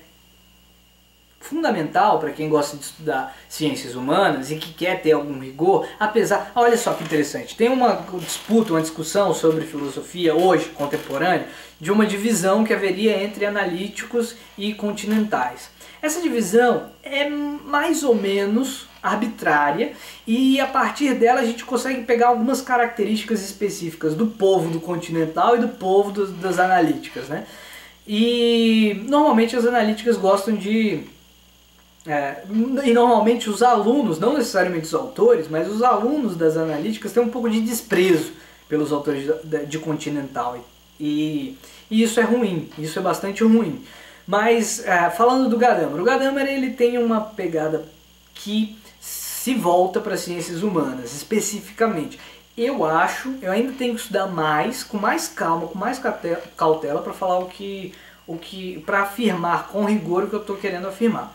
fundamental para quem gosta de estudar ciências humanas e que quer ter algum rigor, apesar... Olha só que interessante, tem uma disputa, uma discussão sobre filosofia hoje, contemporânea, de uma divisão que haveria entre analíticos e continentais. Essa divisão é mais ou menos arbitrária e a partir dela a gente consegue pegar algumas características específicas do povo do continental e do povo das analíticas, né? E normalmente as analíticas gostam de... e normalmente os alunos, não necessariamente os autores, mas os alunos das analíticas têm um pouco de desprezo pelos autores de continental. E isso é ruim, isso é bastante ruim. Mas falando do Gadamer, o Gadamer ele tem uma pegada que se volta para ciências humanas, especificamente. Eu ainda tenho que estudar mais, com mais calma, com mais cautela para falar para afirmar com rigor o que eu estou querendo afirmar.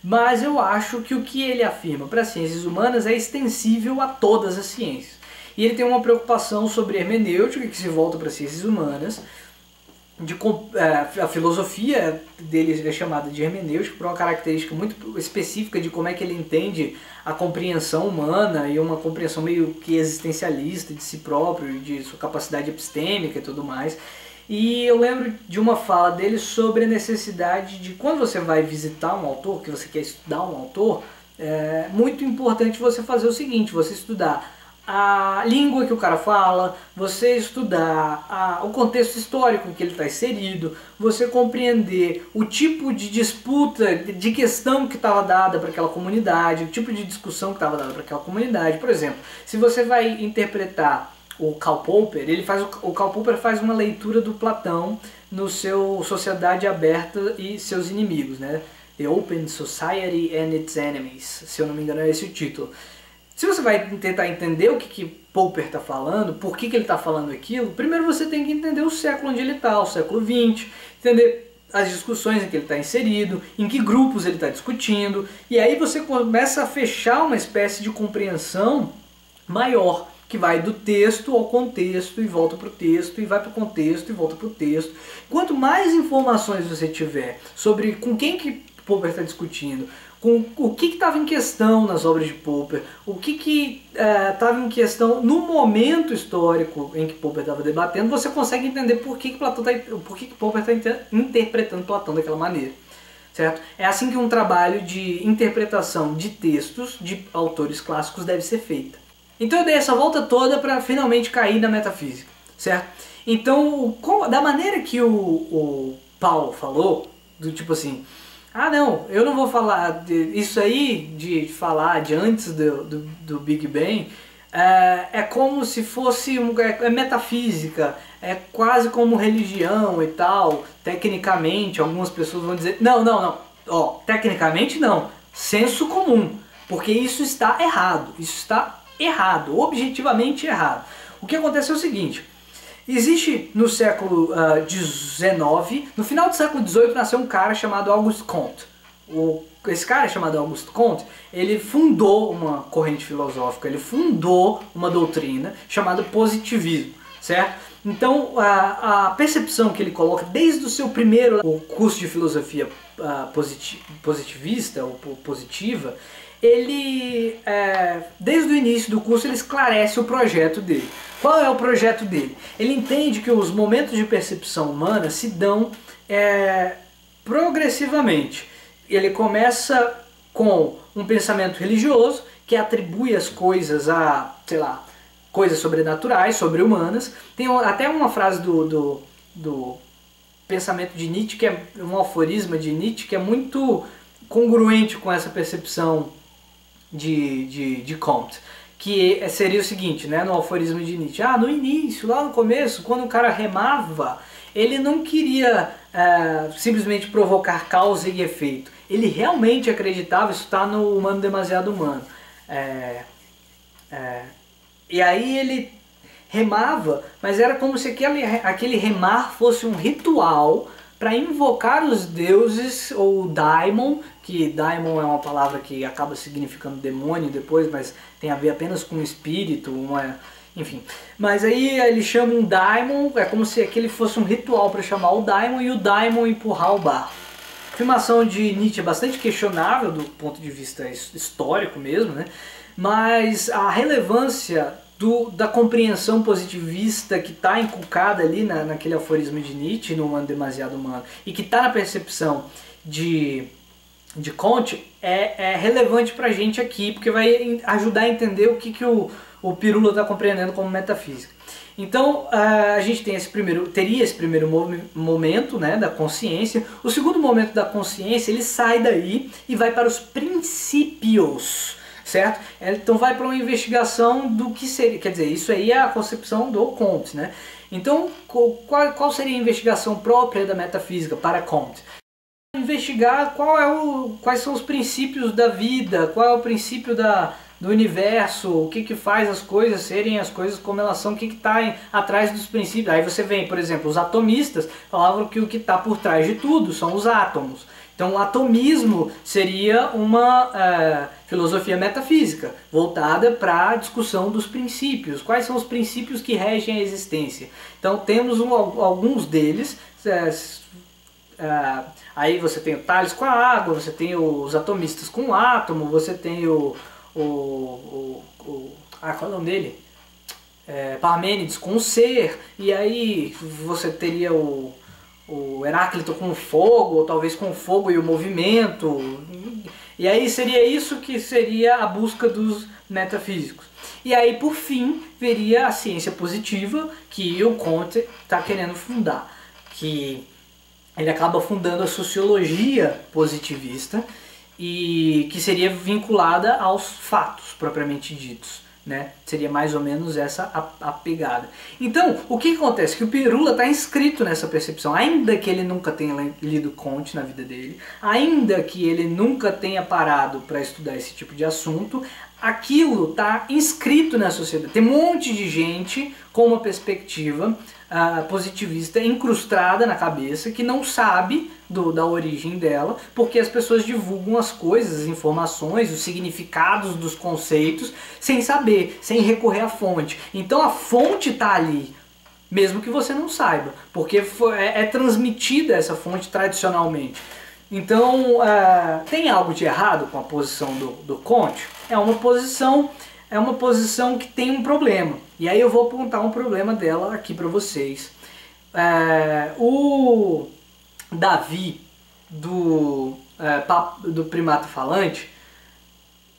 Mas eu acho que o que ele afirma para as ciências humanas é extensível a todas as ciências. E ele tem uma preocupação sobre hermenêutica, que se volta para as ciências humanas. A filosofia dele é chamada de hermenêutica por uma característica muito específica de como é que ele entende a compreensão humana e uma compreensão meio que existencialista de si próprio, de sua capacidade epistêmica e tudo mais. E eu lembro de uma fala dele sobre a necessidade de, quando você vai visitar um autor, que você quer estudar um autor, é muito importante você fazer o seguinte, você estudar a língua que o cara fala, você estudar o contexto histórico em que ele está inserido, você compreender o tipo de disputa, de questão que estava dada para aquela comunidade, o tipo de discussão que estava dada para aquela comunidade. Por exemplo, se você vai interpretar o Karl Popper, o Karl Popper faz uma leitura do Platão no seu Sociedade Aberta e Seus Inimigos, né? The Open Society and Its Enemies, se eu não me engano é esse o título. Se você vai tentar entender o que Popper está falando, por que ele está falando aquilo, primeiro você tem que entender o século onde ele está, o século XX, entender as discussões em que ele está inserido, em que grupos ele está discutindo, e aí você começa a fechar uma espécie de compreensão maior, que vai do texto ao contexto e volta para o texto, e vai para o contexto e volta para o texto. Quanto mais informações você tiver sobre com quem que Popper está discutindo, com o que estava em questão nas obras de Popper, o que estava em questão no momento histórico em que Popper estava debatendo, você consegue entender por que Popper está interpretando Platão daquela maneira. Certo? É assim que um trabalho de interpretação de textos de autores clássicos deve ser feito. Então eu dei essa volta toda para finalmente cair na metafísica, certo? Então, da maneira que o Paulo falou, do tipo assim, não, eu não vou falar isso aí, de falar de antes do Big Bang, é como se fosse é metafísica, é quase como religião e tal, tecnicamente, algumas pessoas vão dizer, não, tecnicamente não, senso comum, porque isso está errado, objetivamente errado. O que acontece é o seguinte, existe no século XIX, no final do século XVIII nasceu um cara chamado Auguste Comte. Esse cara chamado Auguste Comte, ele fundou uma corrente filosófica, ele fundou uma doutrina chamada positivismo, certo? Então a percepção que ele coloca desde o seu primeiro curso de filosofia positivista ou positiva, ele, desde o início do curso, ele esclarece o projeto dele. Qual é o projeto dele? Ele entende que os momentos de percepção humana se dão progressivamente. Ele começa com um pensamento religioso, que atribui as coisas a, sei lá, coisas sobrenaturais, sobre-humanas. Tem até uma frase do pensamento de Nietzsche, que é um aforisma de Nietzsche, que é muito congruente com essa percepção de Comte, que seria o seguinte, né, no aforismo de Nietzsche, no início, lá no começo, quando o cara remava, ele não queria simplesmente provocar causa e efeito, ele realmente acreditava, isso está no Humano Demasiado Humano, e aí ele remava, mas era como se aquele remar fosse um ritual para invocar os deuses, ou daimon, que daimon é uma palavra que acaba significando demônio depois, mas tem a ver apenas com espírito, enfim. Mas aí ele chama um daimon, é como se aquele fosse um ritual para chamar o daimon e o daimon empurrar o barco. A afirmação de Nietzsche é bastante questionável do ponto de vista histórico mesmo, né? Mas a relevância da compreensão positivista que está inculcada ali naquele aforismo de Nietzsche, no Humano Demasiado Humano, e que está na percepção de Comte, é relevante para a gente aqui, porque vai ajudar a entender o que o Pirula está compreendendo como metafísica. Então a gente teria esse primeiro momento, né, da consciência. O segundo momento da consciência, ele sai daí e vai para os princípios, certo? Então vai para uma investigação do que seria, quer dizer, isso aí é a concepção do Comte, né? Então qual seria a investigação própria da metafísica para Comte? Investigar quais são os princípios da vida, qual é o princípio do universo, o que faz as coisas serem as coisas como elas são, o que está atrás dos princípios. Aí você vem, por exemplo, os atomistas falavam que o que está por trás de tudo são os átomos. Então o atomismo seria uma filosofia metafísica, voltada para a discussão dos princípios. Quais são os princípios que regem a existência? Então temos alguns deles. Aí você tem o Tales com a água, você tem os atomistas com o átomo, você tem qual é o nome dele? Parmênides com o ser, e aí você teria o Heráclito com o fogo, ou talvez com o fogo e o movimento, e aí seria isso que seria a busca dos metafísicos. E aí, por fim, veria a ciência positiva que o Comte está querendo fundar, que ele acaba fundando a sociologia positivista, e que seria vinculada aos fatos propriamente ditos, né? Seria mais ou menos essa a pegada. Então, o que acontece? Que o Pirula está inscrito nessa percepção, ainda que ele nunca tenha lido Comte na vida dele, ainda que ele nunca tenha parado para estudar esse tipo de assunto, aquilo está inscrito na sociedade. Tem um monte de gente com uma perspectiva positivista incrustada na cabeça, que não sabe da origem dela, porque as pessoas divulgam as coisas, as informações, os significados dos conceitos, sem saber, sem recorrer à fonte. Então a fonte está ali, mesmo que você não saiba, porque é transmitida essa fonte tradicionalmente. Então tem algo de errado com a posição do Comte? É uma posição que tem um problema. E aí eu vou apontar um problema dela aqui para vocês. O Davi do Primata Falante,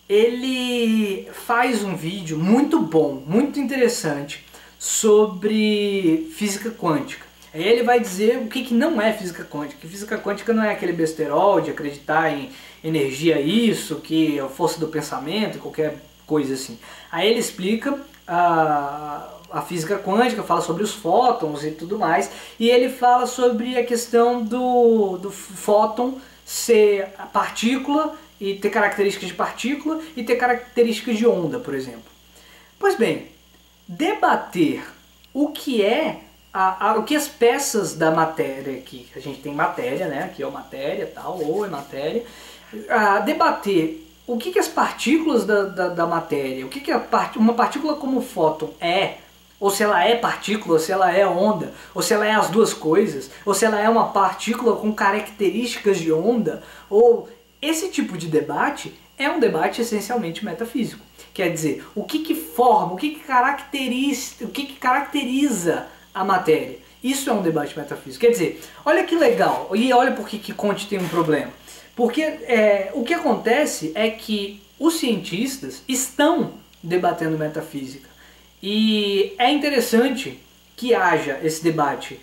ele faz um vídeo muito bom, muito interessante, sobre física quântica. Aí ele vai dizer o que não é física quântica. Que física quântica não é aquele besterol de acreditar em energia isso, que é a força do pensamento, qualquer coisa assim. Aí ele explica a física quântica, fala sobre os fótons e tudo mais, e ele fala sobre a questão do fóton ser a partícula e ter características de partícula e ter características de onda, por exemplo. Pois bem, debater o que o que as peças da matéria aqui, a gente tem matéria, né? Aqui é matéria, tal, ou é matéria, debater o que as partículas da matéria, o que uma partícula como o fóton ou se ela é partícula, ou se ela é onda, ou se ela é as duas coisas, ou se ela é uma partícula com características de onda, ou esse tipo de debate é um debate essencialmente metafísico. Quer dizer, o que forma, o que caracteriza a matéria. Isso é um debate metafísico. Quer dizer, olha que legal, e olha por que Comte tem um problema. Porque o que acontece é que os cientistas estão debatendo metafísica. E é interessante que haja esse debate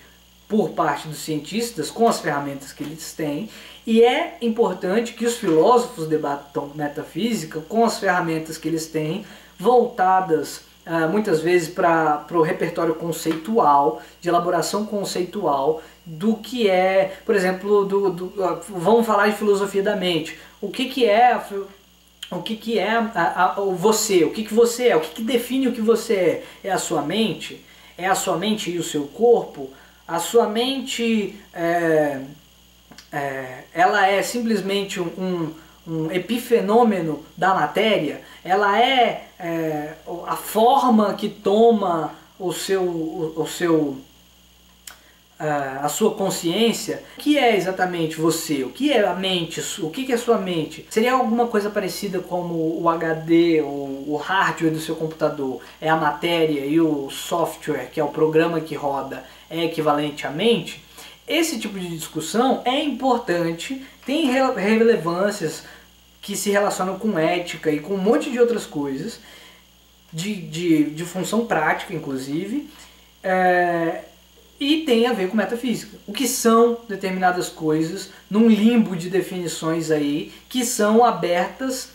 por parte dos cientistas com as ferramentas que eles têm, e é importante que os filósofos debatam metafísica com as ferramentas que eles têm, voltadas muitas vezes para o repertório conceitual, de elaboração conceitual, do que é, por exemplo, vamos falar de filosofia da mente. O que é você? O que você é? O que define o que você é? É a sua mente? É a sua mente e o seu corpo? a sua mente ela é simplesmente um epifenômeno da matéria, ela é a forma que toma a sua consciência. O que é exatamente você? O que é a mente? O que é a sua mente? Seria alguma coisa parecida como o HD, o hardware do seu computador é a matéria e o software, que é o programa que roda, é equivalente à mente? Esse tipo de discussão é importante, tem relevâncias que se relacionam com ética e com um monte de outras coisas, de função prática inclusive, e tem a ver com metafísica. O que são determinadas coisas num limbo de definições aí que são abertas,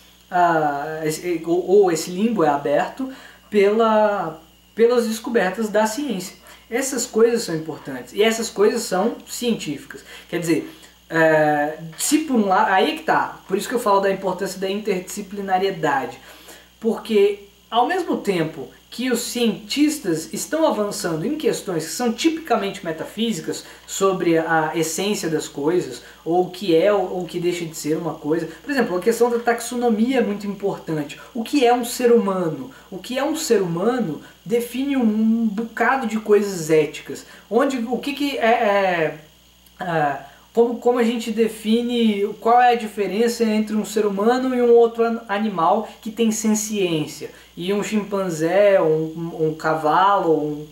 ou esse limbo é aberto pelas descobertas da ciência. Essas coisas são importantes e essas coisas são científicas. Quer dizer, se por um lado, aí que tá, por isso que eu falo da importância da interdisciplinariedade, porque ao mesmo tempo que os cientistas estão avançando em questões que são tipicamente metafísicas sobre a essência das coisas, ou o que é ou o que deixa de ser uma coisa. Por exemplo, a questão da taxonomia é muito importante. O que é um ser humano? O que é um ser humano define um bocado de coisas éticas. Como a gente define qual é a diferença entre um ser humano e um outro animal que tem senciência, e um chimpanzé, um cavalo,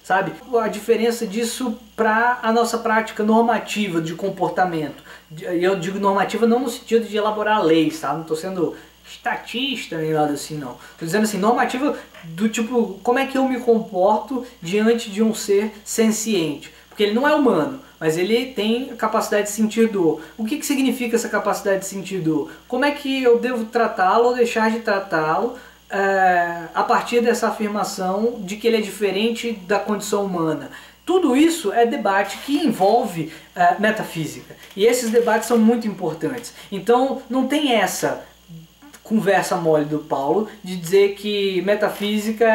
sabe? A diferença disso para a nossa prática normativa de comportamento. Eu digo normativa não no sentido de elaborar leis, tá? Não estou sendo estatista nem nada assim, não. Estou dizendo assim, normativa do tipo, como é que eu me comporto diante de um ser senciente? Porque ele não é humano, mas ele tem a capacidade de sentir dor. O que significa essa capacidade de sentir dor? Como é que eu devo tratá-lo ou deixar de tratá-lo a partir dessa afirmação de que ele é diferente da condição humana? Tudo isso é debate que envolve metafísica. E esses debates são muito importantes. Então não tem essa conversa mole do Paulo de dizer que metafísica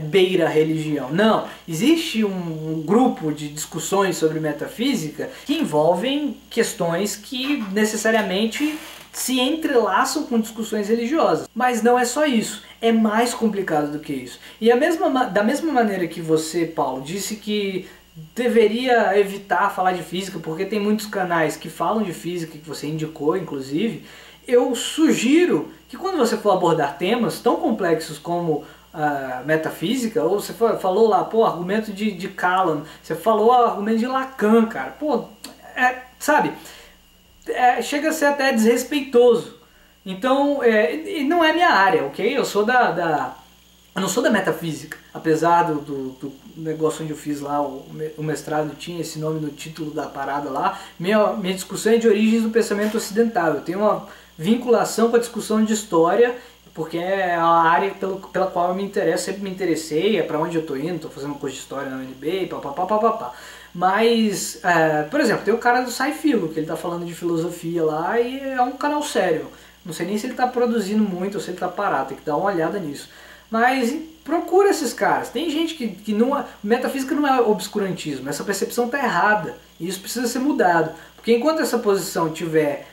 beira a religião. Não, existe um grupo de discussões sobre metafísica que envolvem questões que necessariamente se entrelaçam com discussões religiosas. Mas não é só isso, é mais complicado do que isso. E da mesma maneira que você, Paulo, disse que deveria evitar falar de física porque tem muitos canais que falam de física, que você indicou inclusive, eu sugiro que quando você for abordar temas tão complexos como metafísica, ou você falou lá, pô, argumento de Kalam, você falou argumento de Lacan, cara, pô, sabe, chega a ser até desrespeitoso. Então, não é minha área, ok? Eu sou eu não sou da metafísica, apesar do negócio onde eu fiz lá, o mestrado tinha esse nome no título da parada lá. Minha discussão é de origens do pensamento ocidental. Eu tenho uma vinculação com a discussão de história, porque é a área pela qual eu me interesso, sempre me interessei, é para onde eu estou indo, estou fazendo um curso de história na UNB, papapá. Mas, por exemplo, tem o cara do Sci-Filo, que ele está falando de filosofia lá e é um canal sério. Não sei nem se ele está produzindo muito ou se ele está parado, tem que dar uma olhada nisso. Mas procura esses caras. Tem gente que não... Metafísica não é obscurantismo, essa percepção está errada e isso precisa ser mudado. Porque enquanto essa posição estiver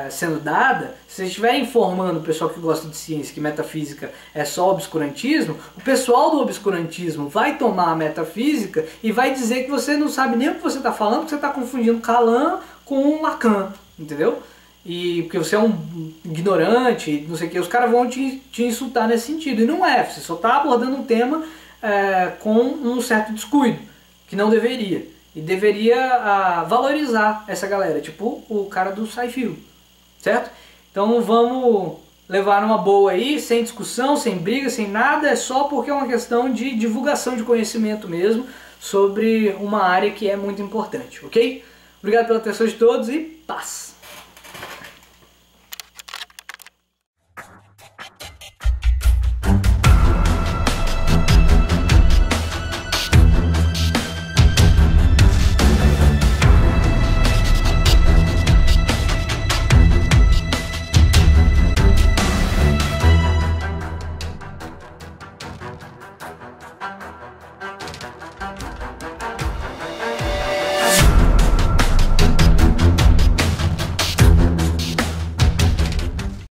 sendo dada, se você estiver informando o pessoal que gosta de ciência que metafísica é só obscurantismo, o pessoal do obscurantismo vai tomar a metafísica e vai dizer que você não sabe nem o que você está falando, porque você está confundindo Kalam com Lacan, entendeu? E porque você é um ignorante, não sei o que, os caras vão te insultar nesse sentido. E não é, você só está abordando um tema com um certo descuido, que não deveria. E deveria valorizar essa galera, tipo o cara do Sci-Fi, certo? Então vamos levar numa boa aí, sem discussão, sem briga, sem nada, é só porque é uma questão de divulgação de conhecimento mesmo sobre uma área que é muito importante, ok? Obrigado pela atenção de todos e paz!